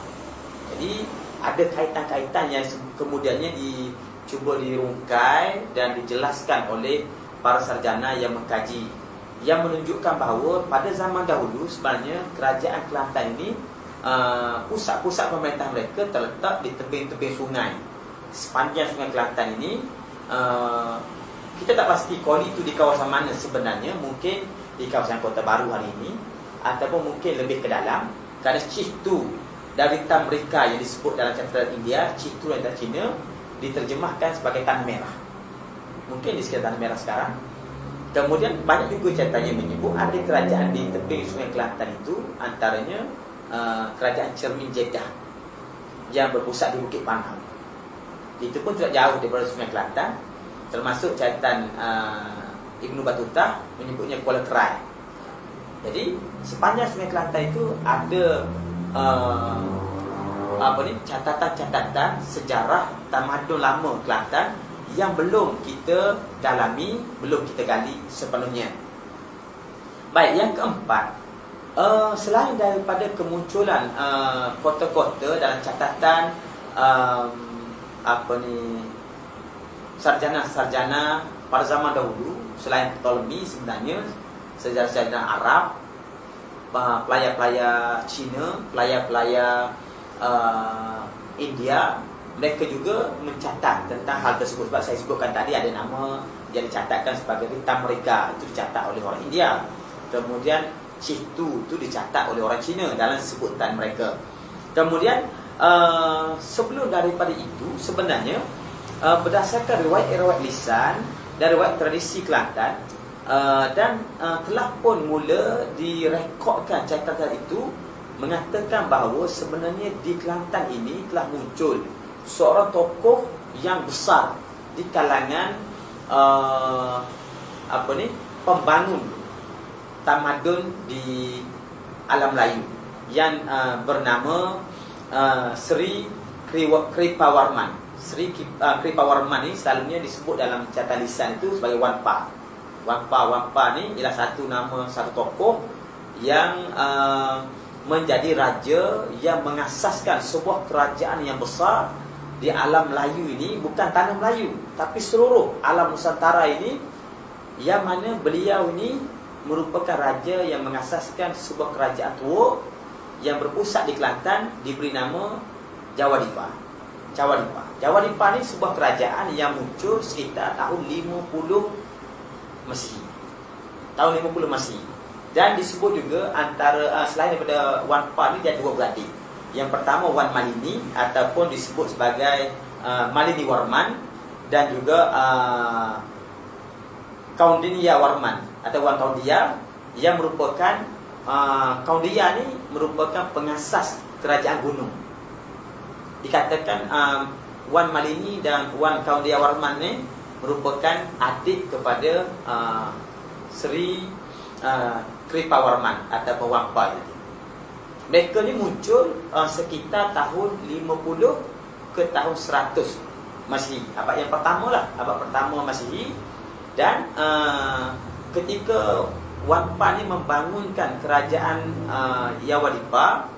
Jadi ada kaitan-kaitan yang kemudiannya dicuba dirungkai dan dijelaskan oleh para sarjana yang mengkaji, yang menunjukkan bahawa pada zaman dahulu sebenarnya kerajaan Kelantan ini pusat-pusat pemerintah mereka terletak di tebing-tebing sungai. Sepanjang Sungai Kelantan ini kita tak pasti kali itu di kawasan mana sebenarnya. Mungkin di kawasan Kota Baru hari ini, ataupun mungkin lebih ke dalam. Kerana Citu dari hitam mereka yang disebut dalam catatan India, Citu yang dari Cina, diterjemahkan sebagai Tanah Merah. Mungkin di sekitar Tanah Merah sekarang. Kemudian banyak juga catatan yang menyebut ada kerajaan di tepi Sungai Kelantan itu, antaranya kerajaan Cermin Jeddah yang berpusat di Bukit Panham. Itu pun tidak jauh daripada Sungai Kelantan. Termasuk catatan Ibnu Battuta menyebutnya Kuala Kerai. Jadi sepanjang Sungai Kelantan itu ada catatan-catatan sejarah tamadun lama Kelantan yang belum kita dalami, belum kita gali sepenuhnya. Baik, yang keempat, selain daripada kemunculan kota-kota dalam catatan sarjana-sarjana pada zaman dahulu, selain Ptolemy, sebenarnya sejarah-sejarah Arab, pelayar-pelayar Cina, pelayar-pelayar India, mereka juga mencatat tentang hal tersebut. Sebab saya sebutkan tadi ada nama yang dicatatkan sebagai hitam mereka, itu dicatat oleh orang India. Kemudian Citu itu dicatat oleh orang Cina dalam sebutan mereka. Kemudian sebelum daripada itu sebenarnya berdasarkan riwayat-riwayat lisan dan riwayat tradisi Kelantan, dan telah pun mula direkodkan catatan itu mengatakan bahawa sebenarnya di Kelantan ini telah muncul seorang tokoh yang besar di kalangan pembangun tamadun di alam Melayu yang bernama Sri Kripawarman. Sri Kripawarman ini selalunya disebut dalam catatan lisan itu sebagai Wanpa. Wanpa ni ialah satu nama satu tokoh yang menjadi raja yang mengasaskan sebuah kerajaan yang besar di alam Melayu ini. Bukan tanah Melayu, tapi seluruh alam Nusantara ini, yang mana beliau ini merupakan raja yang mengasaskan sebuah kerajaan tua yang berpusat di Kelantan, diberi nama Jawadipa. Jawadipa ni sebuah kerajaan yang muncul sekitar tahun 50 Masihi. Tahun 50 Masihi. Dan disebut juga antara selain daripada Wanpa ni, dia ada dua beradik. Yang pertama Wan Malini, ataupun disebut sebagai Malini Warman, dan juga Kaundinya Warman atau Wan Kaundia, yang merupakan Kaundia ni merupakan pengasas kerajaan gunung. Dikatakan Wan Malini dan Wan Kaundia Warman ni merupakan adik kepada Sri Kripawarman atau Wanpa. Mereka ni muncul sekitar tahun 50 ke tahun 100 Masihi. Abad yang pertama lah, abad pertama Masihi. Dan ketika Wanpa ni membangunkan kerajaan Jawadipa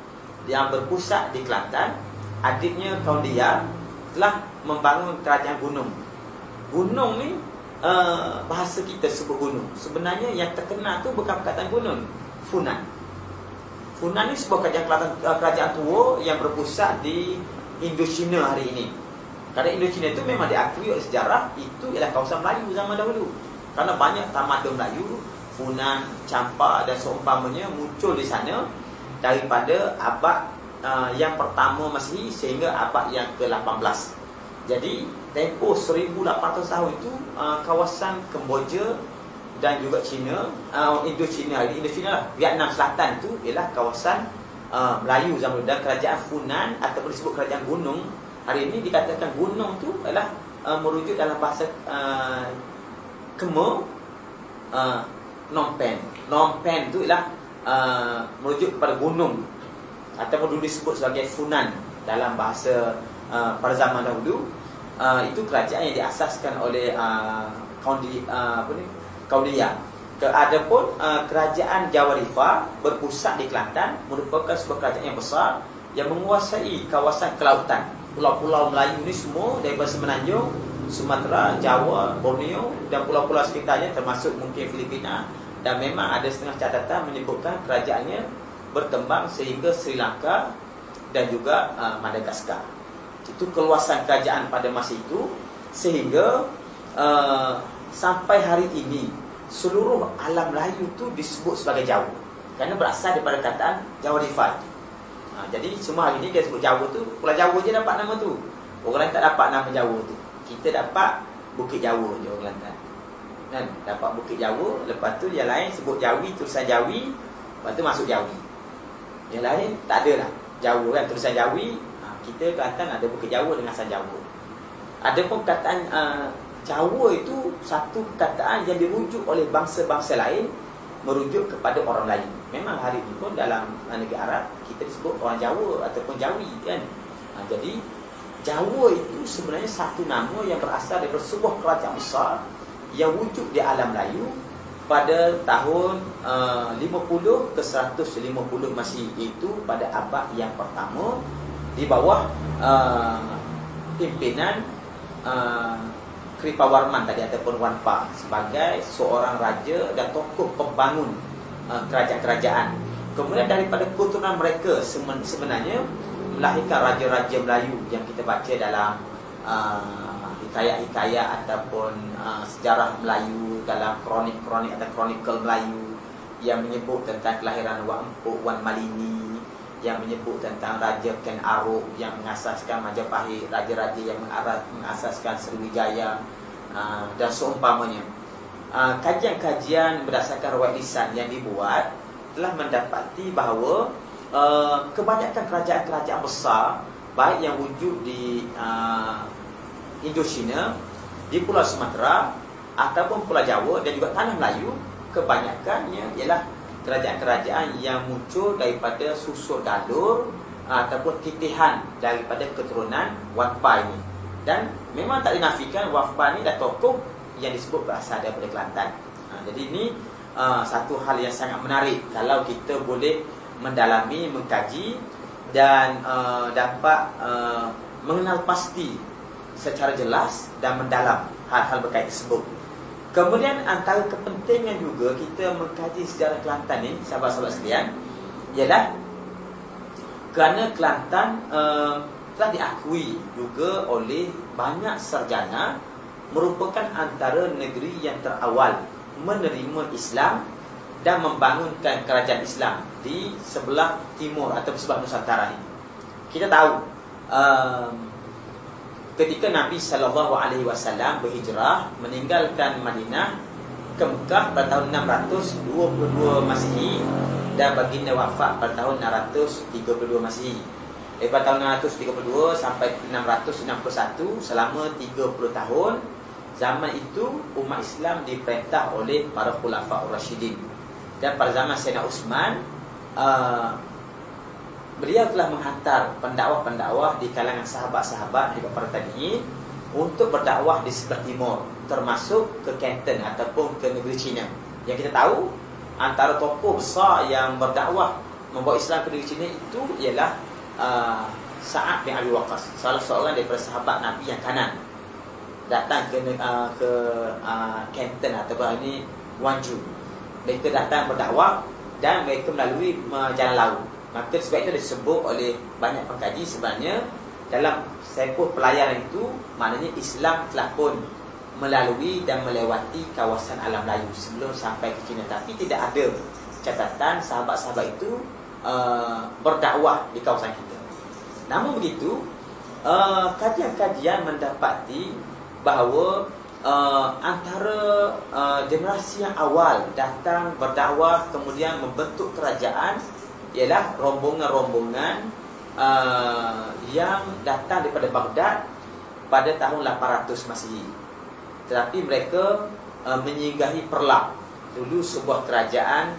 yang berpusat di Kelantan, adiknya Kaundia telah membangun kerajaan gunung. Gunung ni bahasa kita sebut gunung. Sebenarnya yang terkenal tu bukan perkataan gunung, Funan. Funan ni sebuah kerajaan tua yang berpusat di Indochina hari ini. Kerana Indochina itu memang diakui oleh sejarah itu ialah kawasan Melayu zaman dahulu. Kerana banyak tamadun Melayu, Funan, Campa dan seumpamanya muncul di sana daripada abad yang pertama Masihi sehingga abad yang ke-18. Jadi tempoh 1800 tahun itu kawasan Kemboja dan juga China, Indochina lah, Vietnam Selatan itu ialah kawasan Melayu zaman dulu. Dan kerajaan Funan ataupun disebut kerajaan gunung, hari ini dikatakan gunung tu adalah merujuk dalam bahasa Kemo Phnom Penh. Phnom Penh tu ialah merujuk kepada gunung ataupun dulu disebut sebagai Funan dalam bahasa pada zaman dahulu. Itu kerajaan yang diasaskan oleh Kauliya. Adapun kerajaan Jawarifah berpusat di Kelantan merupakan sebuah kerajaan yang besar yang menguasai kawasan kelautan. Pulau-pulau Melayu ni semua daripada Semenanjung, Sumatera, Jawa, Borneo dan pulau-pulau sekitarnya termasuk mungkin Filipina, dan memang ada setengah catatan menyebutkan kerajaannya berkembang sehingga Sri Lanka dan juga Madagaskar. Itu keluasan kerajaan pada masa itu, sehingga sampai hari ini seluruh alam Melayu tu disebut sebagai Jawa kerana berasal daripada kataan Jawarifah. Jadi semua hari ni dia sebut Jawa tu, Pulau Jawa je dapat nama tu. Orang lain tak dapat nama Jawa tu. Kita dapat Bukit Jawa je orang Kelantan. Kan? Dapat Bukit Jawa, lepas tu yang lain sebut Jawi, tulisan Jawi, lepas tu masuk Jawi. Yang lain tak ada lah. Jawa kan, tulisan Jawi. Kita Kelantan ada Bukit Jawa dengan asal Jawa. Ada pun kataan Jawa itu satu kataan yang dirujuk oleh bangsa-bangsa lain merujuk kepada orang lain. Memang hari ini pun dalam negeri Arab kita disebut orang Jawa ataupun Jawi kan. Jadi Jawa itu sebenarnya satu nama yang berasal daripada sebuah kerajaan besar yang wujud di alam Melayu pada tahun 50 ke 150 Masihi, itu pada abad yang pertama di bawah pimpinan Kripawarman tadi ataupun Wanpa sebagai seorang raja dan tokoh pembangun kerajaan-kerajaan. Kemudian daripada keturunan mereka sebenarnya melahirkan raja-raja Melayu yang kita baca dalam hikayat-hikayat ataupun sejarah Melayu, dalam kronik-kronik atau kronikal Melayu yang menyebut tentang kelahiran Wak Empuk Wan Malini, yang menyebut tentang Raja Ken Arok yang mengasaskan Majapahit, raja-raja yang mengasaskan Sriwijaya dan seumpamanya. Kajian-kajian berdasarkan riwayat lisan yang dibuat telah mendapati bahawa kebanyakan kerajaan-kerajaan besar baik yang wujud di Indochina, di Pulau Sumatera ataupun Pulau Jawa dan juga Tanah Melayu, kebanyakannya ialah kerajaan-kerajaan yang muncul daripada susuk dalur ataupun titihan daripada keturunan Wanpa ini. Dan memang tak dinafikan Wanpa ini adalah tokoh yang disebut berasal daripada Kelantan. Jadi ini satu hal yang sangat menarik kalau kita boleh mendalami, mengkaji dan dapat mengenal pasti secara jelas dan mendalam hal-hal berkait tersebut. Kemudian antara kepentingan juga kita mengkaji sejarah Kelantan ni, sahabat-sahabat sekalian, ialah kerana Kelantan telah diakui juga oleh banyak sarjana merupakan antara negeri yang terawal menerima Islam dan membangunkan kerajaan Islam di sebelah timur atau sebelah Nusantara ini. Kita tahu ketika Nabi SAW berhijrah meninggalkan Madinah ke Mekah pada tahun 622 Masihi dan baginda wafat pada tahun 632 Masihi. Daripada tahun 632 sampai 661, selama 30 tahun, zaman itu umat Islam diperintah oleh para khulafa Rasyidin. Dan pada zaman Sayyidina Uthman, beliau telah menghantar pendakwah-pendakwah di kalangan sahabat-sahabat dan para tabi'in untuk berdakwah di sebelah timur, termasuk ke Canton ataupun ke negeri China. Yang kita tahu antara tokoh besar yang berdakwah membawa Islam ke negeri China itu ialah Sa'ad bin Abi Waqqas, salah seorang daripada sahabat Nabi yang kanan, datang ke Canton ataupun ini Guangzhou. Mereka datang berdakwah dan mereka melalui jalan laut. Maka sebab itu disebut oleh banyak pengkaji sebenarnya dalam tempoh pelayaran itu maknanya Islam telah pun melalui dan melewati kawasan alam Melayu sebelum sampai ke China. Tapi tidak ada catatan sahabat-sahabat itu berdakwah di kawasan kita. Namun begitu, kajian-kajian mendapati bahawa antara generasi yang awal datang berdakwah kemudian membentuk kerajaan ialah rombongan-rombongan yang datang daripada Baghdad pada tahun 800 Masihi. Tetapi mereka menyinggahi Perlak, dulu sebuah kerajaan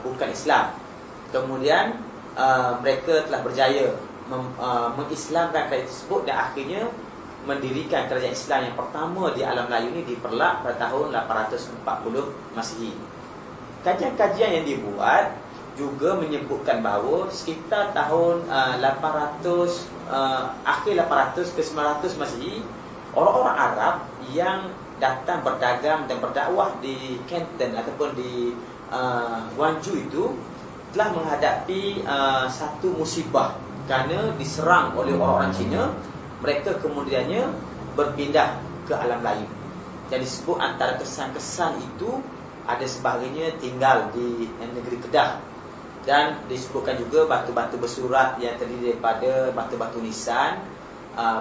bukan Islam. Kemudian mereka telah berjaya mengislamkan kerajaan tersebut dan akhirnya mendirikan kerajaan Islam yang pertama di alam Melayu ini di Perlak pada tahun 840 Masihi. Kajian-kajian yang dibuat juga menyebutkan bahawa sekitar tahun 800 akhir 800 ke 900 Masihi, orang-orang Arab yang datang berdagang dan berdakwah di Canton ataupun di Guangzhou itu telah menghadapi satu musibah kerana diserang oleh orang-orang Cina. Mereka kemudiannya berpindah ke alam Melayu. Dan disebut antara kesan-kesan itu ada sebahagiannya tinggal di negeri Kedah. Dan disebutkan juga batu-batu bersurat yang terdiri daripada batu-batu nisan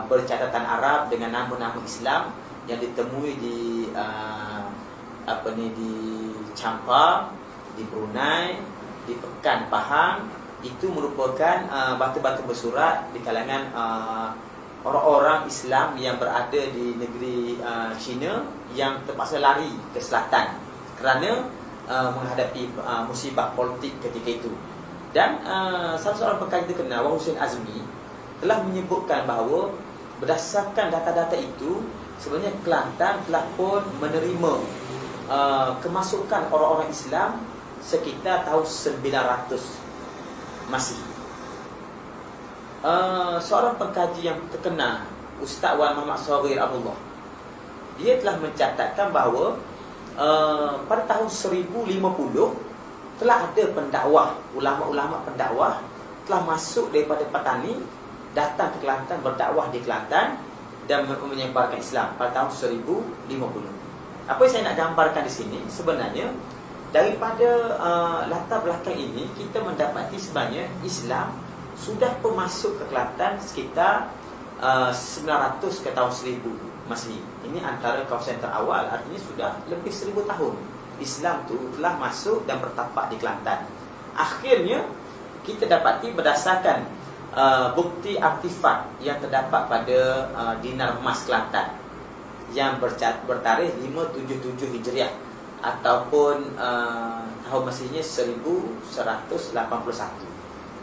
bercatatan Arab dengan nama-nama Islam yang ditemui di di Champa, di Brunei, di Pekan Pahang. Itu merupakan batu-batu bersurat di kalangan orang-orang Islam yang berada di negeri China yang terpaksa lari ke selatan kerana menghadapi musibah politik ketika itu. Dan salah seorang pekaji terkenal, Wang Hussein Azmi, telah menyebutkan bahawa berdasarkan data-data itu sebenarnya Kelantan telah pun menerima kemasukan orang-orang Islam sekitar tahun 900 Masihi. Seorang pengkaji yang terkenal, Ustaz Wan Muhammad Saghir Abdullah, dia telah mencatatkan bahawa pada tahun 1050 telah ada pendakwah, ulama-ulama pendakwah telah masuk daripada Patani, datang ke Kelantan, berdakwah di Kelantan dan menyebarkan Islam pada tahun 1050. Apa yang saya nak gambarkan di sini sebenarnya, daripada latar belakang ini kita mendapati sebenarnya Islam sudah pun masuk ke Kelantan sekitar 900 ke tahun 1000 Masihi. Ini antara kawasan terawal, artinya sudah lebih 1000 tahun Islam tu telah masuk dan bertapak di Kelantan. Akhirnya kita dapati berdasarkan bukti artifak yang terdapat pada dinar emas Kelantan yang bertarikh 577 Hijriah ataupun tahun Masihnya 1181.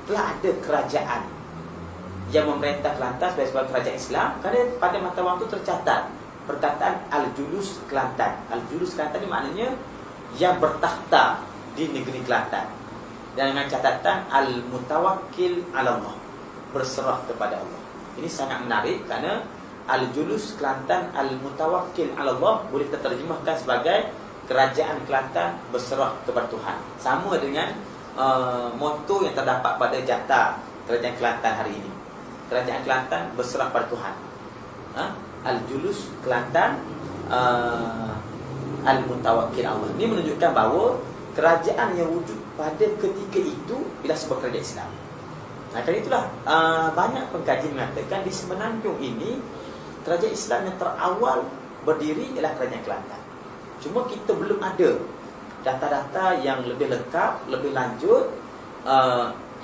Telah ada kerajaan yang memerintah Kelantan sebagai kerajaan Islam, kerana pada mata waktu tercatat perkataan Al-Julus Kelantan. Al-Julus Kelantan ini maknanya yang bertakhta di negeri Kelantan, dan dengan catatan Al-Mutawakkil ala Allah, berserah kepada Allah. Ini sangat menarik kerana Al-Julus Kelantan, Al-Mutawakkil ala Allah boleh terjemahkan sebagai kerajaan Kelantan berserah kepada Tuhan. Sama dengan moto yang terdapat pada jata kerajaan Kelantan hari ini. Kerajaan Kelantan berserah pada Tuhan. Al-Julus Kelantan, Al-Mutawakkil Allah. Ini menunjukkan bahawa kerajaan yang wujud pada ketika itu ialah sebuah kerajaan Islam. Nah, kerana itulah banyak pengkaji mengatakan di Semenanjung ini kerajaan Islam yang terawal berdiri ialah kerajaan Kelantan. Cuma kita belum ada data-data yang lebih lengkap, lebih lanjut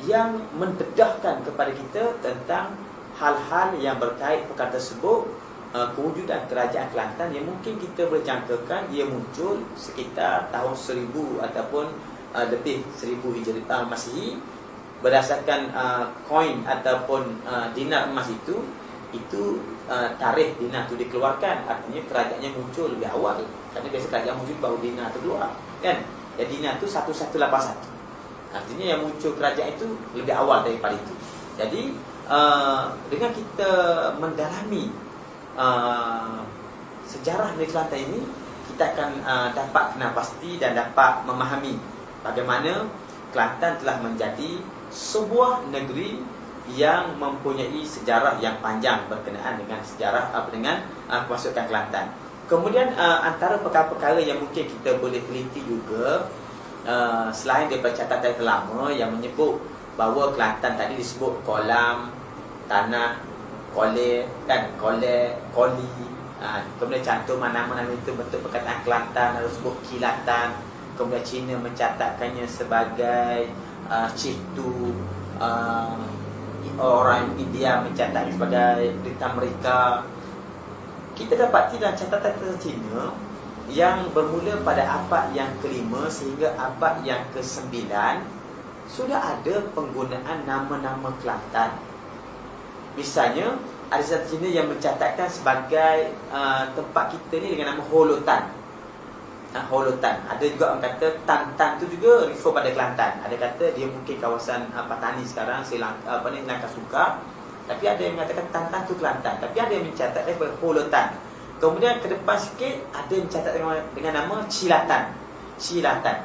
yang mendedahkan kepada kita tentang hal-hal yang berkait perkara tersebut, kewujudan kerajaan Kelantan yang mungkin kita boleh jangkakan ia muncul sekitar tahun 1000 ataupun lebih 1000 Hijriah Masihi. Berdasarkan koin ataupun dinar emas itu tarikh dinar itu dikeluarkan, artinya kerajaannya muncul lebih awal. Kerana biasa kerajaan muncul baru dinar itu keluar, kan? Jadi dinar itu 1181. Artinya yang muncul kerajaan itu lebih awal daripada itu. Jadi dengan kita mendalami sejarah negeri Kelantan ini, kita akan dapat kenal pasti dan dapat memahami bagaimana Kelantan telah menjadi sebuah negeri yang mempunyai sejarah yang panjang berkenaan dengan sejarah dengan kemasukan Kelantan. Kemudian antara perkara-perkara yang mungkin kita boleh teliti juga, selain daripada catatan lama yang menyebut bahawa Kelantan tadi disebut kolam, tanah, koli, kemudian cantum nama-nama itu bentuk perkataan Kelantan, harus sebut kilatan. Kemudian Cina mencatatkannya sebagai Citu, orang India mencatatnya sebagai Rita Mereka. Kita dapati dalam catatan Cina yang bermula pada abad yang ke-5 sehingga abad yang ke-9 sudah ada penggunaan nama-nama Kelantan. Misalnya ada satu Cina yang mencatatkan sebagai tempat kita ni dengan nama Holotan. Holotan. Ada juga orang kata Tantan tu juga refer pada Kelantan. Ada kata dia mungkin kawasan Patani sekarang, Sri Lanka, Lanka Suka. Tapi ada yang mengatakan Tantan tu Kelantan. Tapi ada yang mencatatkan sebagai Holotan. Kemudian ke depan sikit ada yang mencatat dengan nama Cilatan.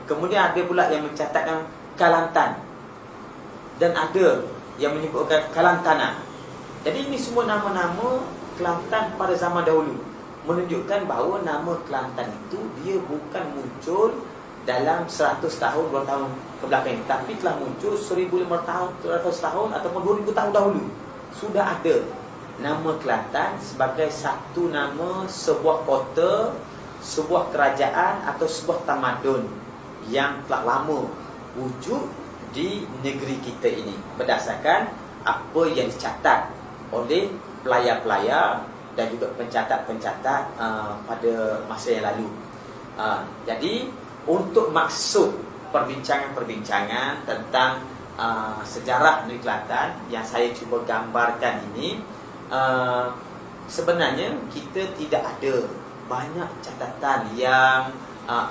Kemudian ada pula yang mencatatkan Kalantan. Dan ada yang menyebutkan Kalantana. Jadi ini semua nama-nama Kelantan pada zaman dahulu, menunjukkan bahawa nama Kelantan itu dia bukan muncul dalam 100 tahun, 2 tahun kebelakang, tapi telah muncul 1500 tahun ataupun 2000 tahun dahulu. Sudah ada nama Kelantan sebagai satu nama sebuah kota, sebuah kerajaan atau sebuah tamadun yang telah lama wujud di negeri kita ini berdasarkan apa yang dicatat oleh pelayar-pelayar dan juga pencatat-pencatat pada masa yang lalu. Jadi untuk maksud perbincangan-perbincangan tentang sejarah negeri Kelantan yang saya cuba gambarkan ini, sebenarnya kita tidak ada banyak catatan yang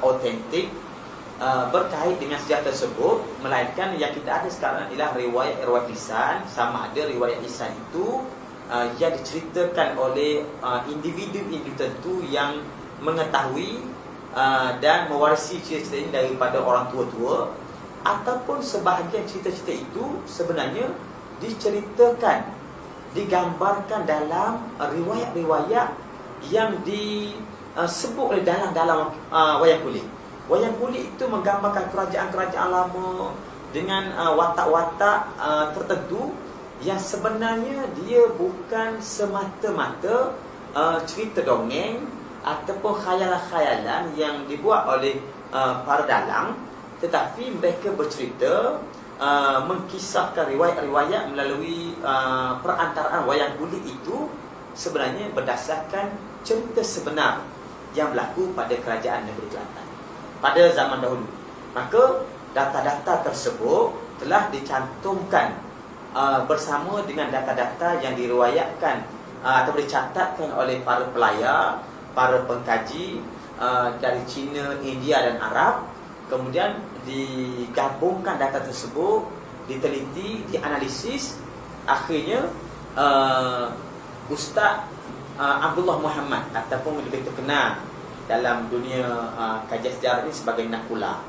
autentik berkait dengan sejarah tersebut, melainkan yang kita ada sekarang adalah riwayat lisan. Sama ada riwayat lisan itu yang diceritakan oleh individu-individu tertentu yang mengetahui dan mewarisi cerita ini daripada orang tua-tua, ataupun sebahagian cerita-cerita itu sebenarnya diceritakan, digambarkan dalam riwayat-riwayat yang disebut oleh dalang-dalang wayang kulit. Wayang kulit itu menggambarkan kerajaan-kerajaan lama dengan watak-watak tertentu yang sebenarnya dia bukan semata-mata cerita dongeng ataupun khayalan-khayalan yang dibuat oleh para dalang, tetapi mereka bercerita, mengkisahkan riwayat-riwayat melalui perantaraan wayang kulit itu sebenarnya berdasarkan cerita sebenar yang berlaku pada kerajaan negeri Kelantan pada zaman dahulu. Maka data-data tersebut telah dicantumkan bersama dengan data-data yang diriwayatkan atau dicatatkan oleh para pelayar, para pengkaji dari China, India dan Arab. Kemudian digabungkan data tersebut, diteliti, dianalisis. Akhirnya Ustaz Abdullah Muhammad ataupun lebih terkenal dalam dunia kajian sejarah ini sebagai Nakula,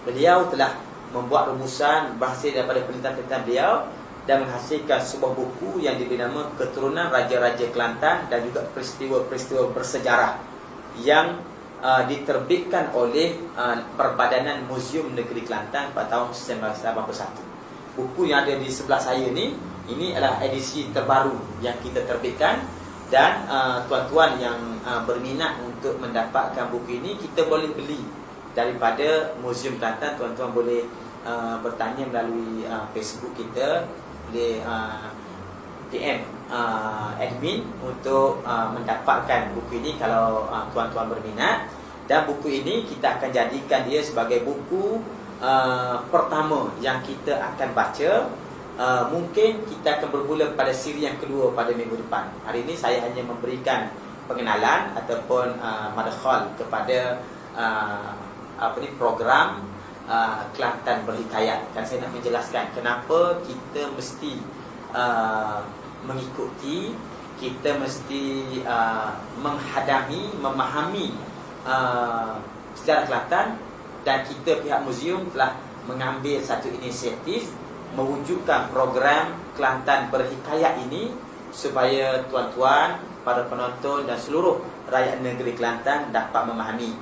beliau telah membuat rumusan berhasil daripada penelitian-penelitian beliau dan menghasilkan sebuah buku yang diberi nama Keturunan Raja-Raja Kelantan dan juga peristiwa-peristiwa bersejarah yang diterbitkan oleh Perbadanan Museum Negeri Kelantan pada tahun 1981. Buku yang ada di sebelah saya ini adalah edisi terbaru yang kita terbitkan. Dan tuan-tuan yang berminat untuk mendapatkan buku ini, kita boleh beli daripada Museum Kelantan. Tuan-tuan boleh bertanya melalui Facebook kita, boleh PM admin untuk mendapatkan buku ini kalau tuan-tuan berminat. Dan buku ini kita akan jadikan dia sebagai buku pertama yang kita akan baca. Mungkin kita akan bermula pada siri yang kedua pada minggu depan. Hari ini saya hanya memberikan pengenalan ataupun madkhal kepada program Kelantan Berhikayat. Dan saya nak menjelaskan kenapa kita mesti mengikuti, kita mesti memahami sejarah Kelantan. Dan kita pihak museum telah mengambil satu inisiatif mewujudkan program Kelantan Berhikayat ini supaya tuan-tuan, para penonton dan seluruh rakyat negeri Kelantan dapat memahami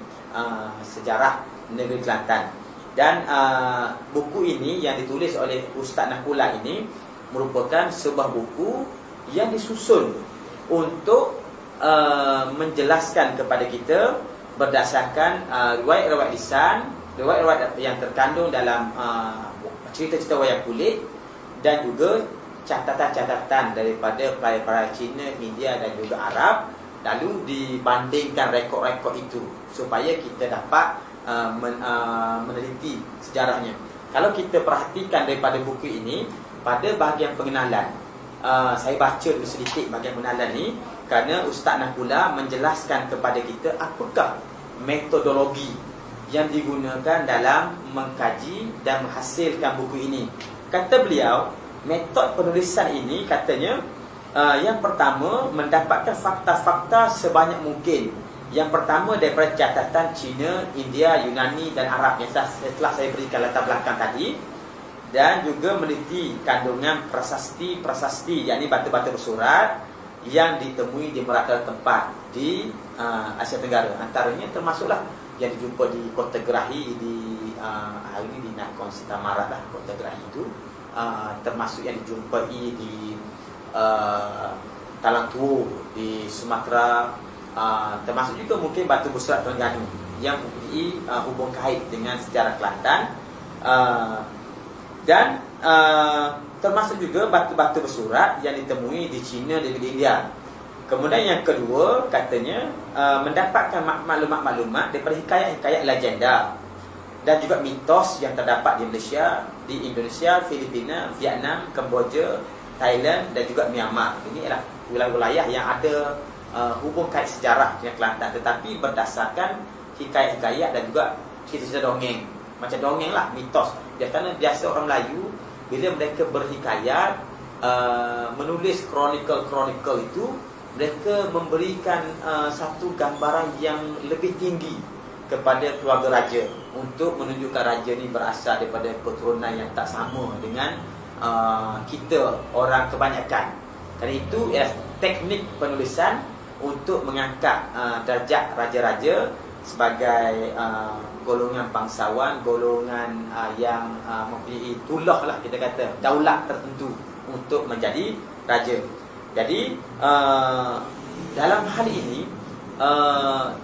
sejarah negeri Kelantan. Dan buku ini yang ditulis oleh Ustaz Nakula ini merupakan sebuah buku yang disusun untuk menjelaskan kepada kita berdasarkan riwayat-riwayat lisan, riwayat-riwayat yang terkandung dalam cerita-cerita wayang kulit, dan juga catatan-catatan daripada pelayar-pelayar Cina, India dan juga Arab lalu dibandingkan rekod-rekod itu supaya kita dapat meneliti sejarahnya. Kalau kita perhatikan daripada buku ini, pada bahagian pengenalan, saya baca dulu sedikit bahagian pengenalan ni, kerana Ustaz Nakula menjelaskan kepada kita apakah metodologi yang digunakan dalam mengkaji dan menghasilkan buku ini. Kata beliau, metod penulisan ini katanya, yang pertama, mendapatkan fakta-fakta sebanyak mungkin. Yang pertama daripada catatan Cina, India, Yunani dan Arab yang setelah saya berikan latar belakang tadi, dan juga meneliti kandungan prasasti, yakni batu-batu bersurat yang ditemui di merata tempat di Asia Tenggara. Antaranya termasuklah yang dijumpa di Kota Gerahi di hari ini di Nakhon Si Thammarat lah, Kota Gerahi itu, termasuk yang dijumpai di Talang Tua di Sumatera, termasuk juga mungkin batu bersurat Terengganu yang mempunyai hubung kait dengan sejarah Kelantan, dan termasuk juga batu-batu bersurat yang ditemui di China dan di India. Kemudian yang kedua, katanya mendapatkan maklumat-maklumat daripada hikayat-hikayat legenda dan juga mitos yang terdapat di Malaysia, di Indonesia, Filipina, Vietnam, Kemboja, Thailand dan juga Myanmar. Ini adalah wilayah-wilayah yang ada hubung kait sejarah dengan Kelantan, tetapi berdasarkan hikayat-hikayat dan juga cerita-cerita dongeng. Macam dongeng lah, mitos. Kerana biasa orang Melayu, bila mereka berhikayat, menulis kronikal itu, mereka memberikan satu gambaran yang lebih tinggi kepada keluarga raja, untuk menunjukkan raja ni berasal daripada keturunan yang tak sama dengan kita orang kebanyakan. Kerana itu ialah teknik penulisan untuk mengangkat darjat raja-raja sebagai golongan bangsawan, golongan yang mempunyai tulah lah, kita kata daulat tertentu untuk menjadi raja. Jadi dalam hal ini,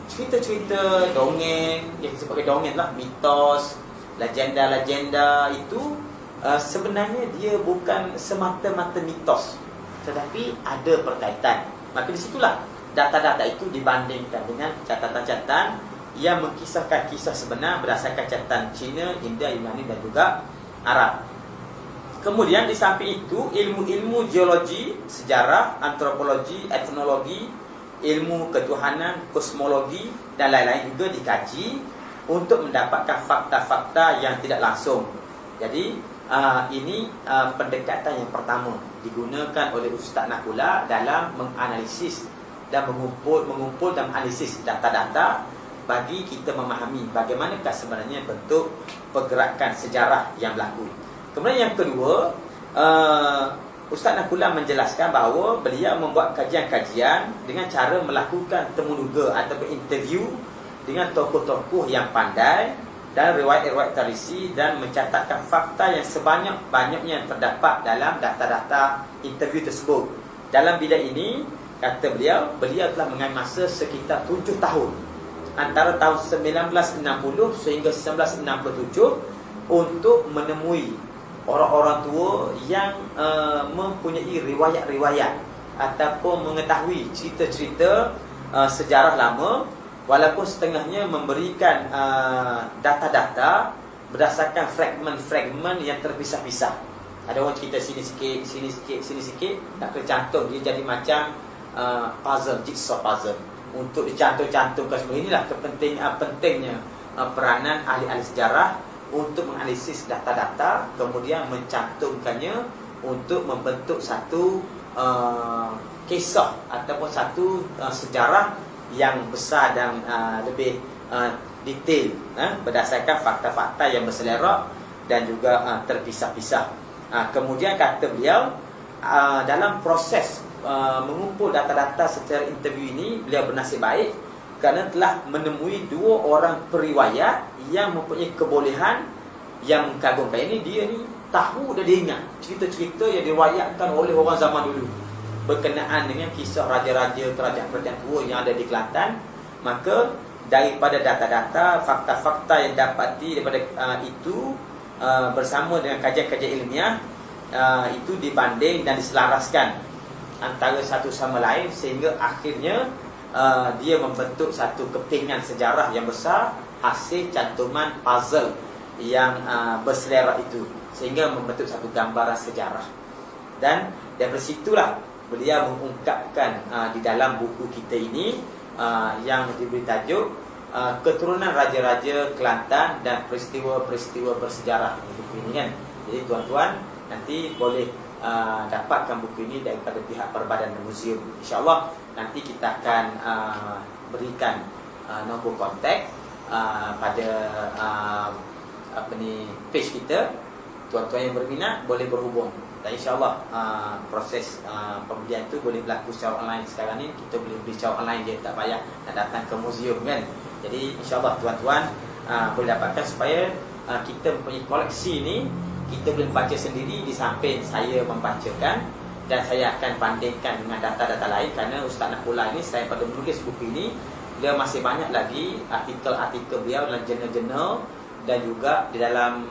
cerita-cerita dongeng, yang sebagai dongeng lah, mitos, legenda-legenda itu sebenarnya dia bukan semata-mata mitos, tetapi ada perkaitan. Maka disitulah data-data itu dibandingkan dengan catatan-catatan yang mengkisahkan kisah sebenar berdasarkan catatan Cina, India, Yunani dan juga Arab. Kemudian di samping itu, ilmu-ilmu geologi, sejarah, antropologi, etnologi, ilmu ketuhanan, kosmologi dan lain-lain juga dikaji untuk mendapatkan fakta-fakta yang tidak langsung. Jadi ini pendekatan yang pertama digunakan oleh Ustaz Nakula dalam menganalisis dan mengumpul dan menganalisis data-data bagi kita memahami bagaimanakah sebenarnya bentuk pergerakan sejarah yang berlaku. Kemudian yang kedua, Ustaz Nakula menjelaskan bahawa beliau membuat kajian-kajian dengan cara melakukan temuduga atau interview dengan tokoh-tokoh yang pandai dan riwayat-riwayat tradisi, dan mencatatkan fakta yang sebanyak-banyaknya yang terdapat dalam data-data interview tersebut. Dalam bidang ini, kata beliau telah mengambil masa sekitar 7 tahun, antara tahun 1960 sehingga 1967, untuk menemui orang-orang tua yang mempunyai riwayat-riwayat ataupun mengetahui cerita-cerita sejarah lama, walaupun setengahnya memberikan data-data berdasarkan fragmen-fragmen yang terpisah-pisah. Ada orang cerita sini sikit, sini sikit, sini sikit, nak kena cantum, dia jadi macam puzzle, jigsaw puzzle, untuk dicantum-cantumkan semua. Inilah pentingnya peranan ahli-ahli sejarah untuk menganalisis data-data, kemudian mencantumkannya untuk membentuk satu kisah ataupun satu sejarah yang besar dan lebih detail, berdasarkan fakta-fakta yang berselerak dan juga terpisah-pisah. Kemudian kata beliau, dalam proses mengumpul data-data secara interview ini, beliau bernasib baik kerana telah menemui 2 orang periwayat yang mempunyai kebolehan yang mengagumkan. Ini dia ni tahu dan dia ingat cerita-cerita yang diriwayatkan oleh orang zaman dulu berkenaan dengan kisah raja-raja, kerajaan-kerajaan tua yang ada di Kelantan. Maka daripada data-data, fakta-fakta yang dapati daripada itu, bersama dengan kajian-kajian ilmiah, itu dibanding dan diselaraskan antara satu sama lain, sehingga akhirnya dia membentuk satu kepingan sejarah yang besar hasil cantuman puzzle yang berselera itu, sehingga membentuk satu gambaran sejarah. Dan dari situlah beliau mengungkapkan di dalam buku kita ini yang diberi tajuk Keturunan Raja-Raja Kelantan dan Peristiwa-Peristiwa Bersejarah. Buku ini kan. Jadi tuan-tuan nanti boleh dapatkan buku ini daripada pihak Perbadan Museum. InsyaAllah nanti kita akan berikan nombor kontak pada page kita. Tuan-tuan yang berminat boleh berhubung. Dan insyaAllah proses pembelian itu boleh berlaku secara online. Sekarang ni kita boleh beli secara online je, tak payah nak datang ke museum kan. Jadi insyaAllah tuan-tuan boleh dapatkan supaya kita mempunyai koleksi ni, kita boleh baca sendiri di samping saya membacakan. Dan saya akan bandingkan dengan data-data lain, kerana Ustaz Naqullah ini selain pada menulis buku ini, dia masih banyak lagi artikel-artikel beliau dalam jurnal-jurnal dan juga di dalam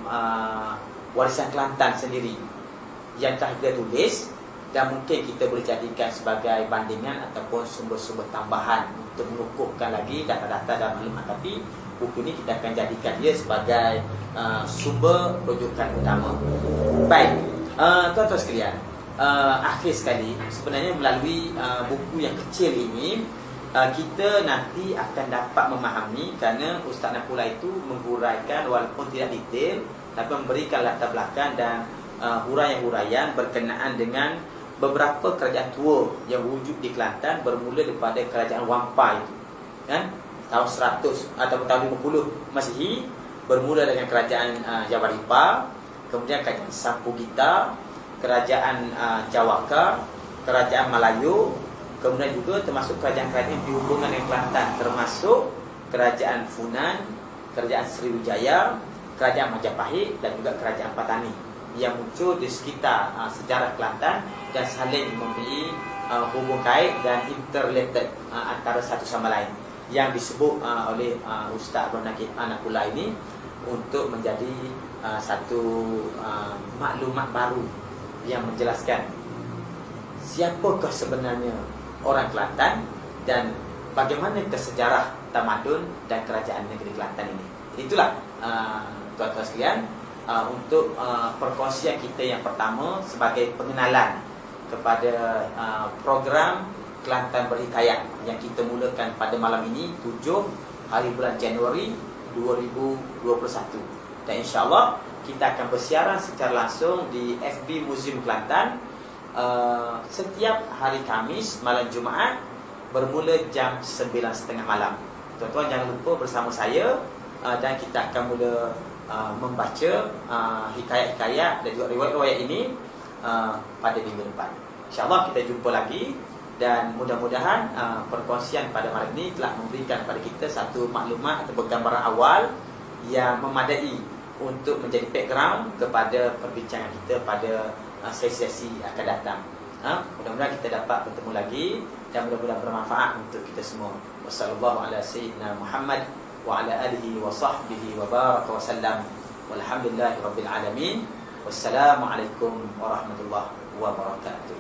warisan Kelantan sendiri yang telah dia tulis, dan mungkin kita boleh jadikan sebagai bandingan ataupun sumber-sumber tambahan untuk mengukuhkan lagi data-data dan maklumat. Tapi buku ini kita akan jadikan dia sebagai sumber rujukan utama. Baik, tuan-tuan sekalian, akhir sekali sebenarnya melalui buku yang kecil ini kita nanti akan dapat memahami, kerana Ustaz Naqullah itu menghuraikan walaupun tidak detail, tapi memberikan latar belakang dan huraian-huraian berkenaan dengan beberapa kerajaan tua yang wujud di Kelantan, bermula daripada kerajaan Wampai itu kan, tahun 100 atau tahun 50 Masihi, bermula dengan kerajaan Jawa, kemudian kerajaan Sampugita, kerajaan Jawaka, kerajaan Melayu, kemudian juga termasuk kerajaan-kerajaan di hubungan dengan Kelantan, termasuk kerajaan Funan, kerajaan Sriwijaya, kerajaan Majapahit dan juga kerajaan Patani yang muncul di sekitar sejarah Kelantan dan saling mempunyai hubung kait dan interrelated antara satu sama lain, yang disebut oleh Ustaz Naqullah ini untuk menjadi satu maklumat baru yang menjelaskan siapakah sebenarnya orang Kelantan dan bagaimana sejarah tamadun dan kerajaan negeri Kelantan ini. Itulah tuan-tuan sekalian, untuk perkongsian kita yang pertama sebagai pengenalan kepada program Kelantan Berhikayat yang kita mulakan pada malam ini 7 hari bulan Januari 2021. Dan insyaAllah kita akan bersiaran secara langsung di FB Museum Kelantan setiap hari Khamis malam Jumaat bermula jam 9.30 malam. Tuan-tuan jangan lupa bersama saya dan kita akan mula membaca hikayat-hikayat dan juga riwayat-riwayat ini pada minggu depan. InsyaAllah kita jumpa lagi, dan mudah-mudahan perkongsian pada malam ini telah memberikan kepada kita satu maklumat atau gambaran awal yang memadai untuk menjadi background kepada perbincangan kita pada sesi-sesi akan datang. Mudah-mudahan kita dapat bertemu lagi dan mudah-mudahan bermanfaat untuk kita semua. Wassallallahu ala sayyidina Muhammad wa ala alihi wa sahbihi wa baraka wa sallam. Walhamdulillahi rabbil alamin. Wassalamualaikum warahmatullahi wabarakatuh.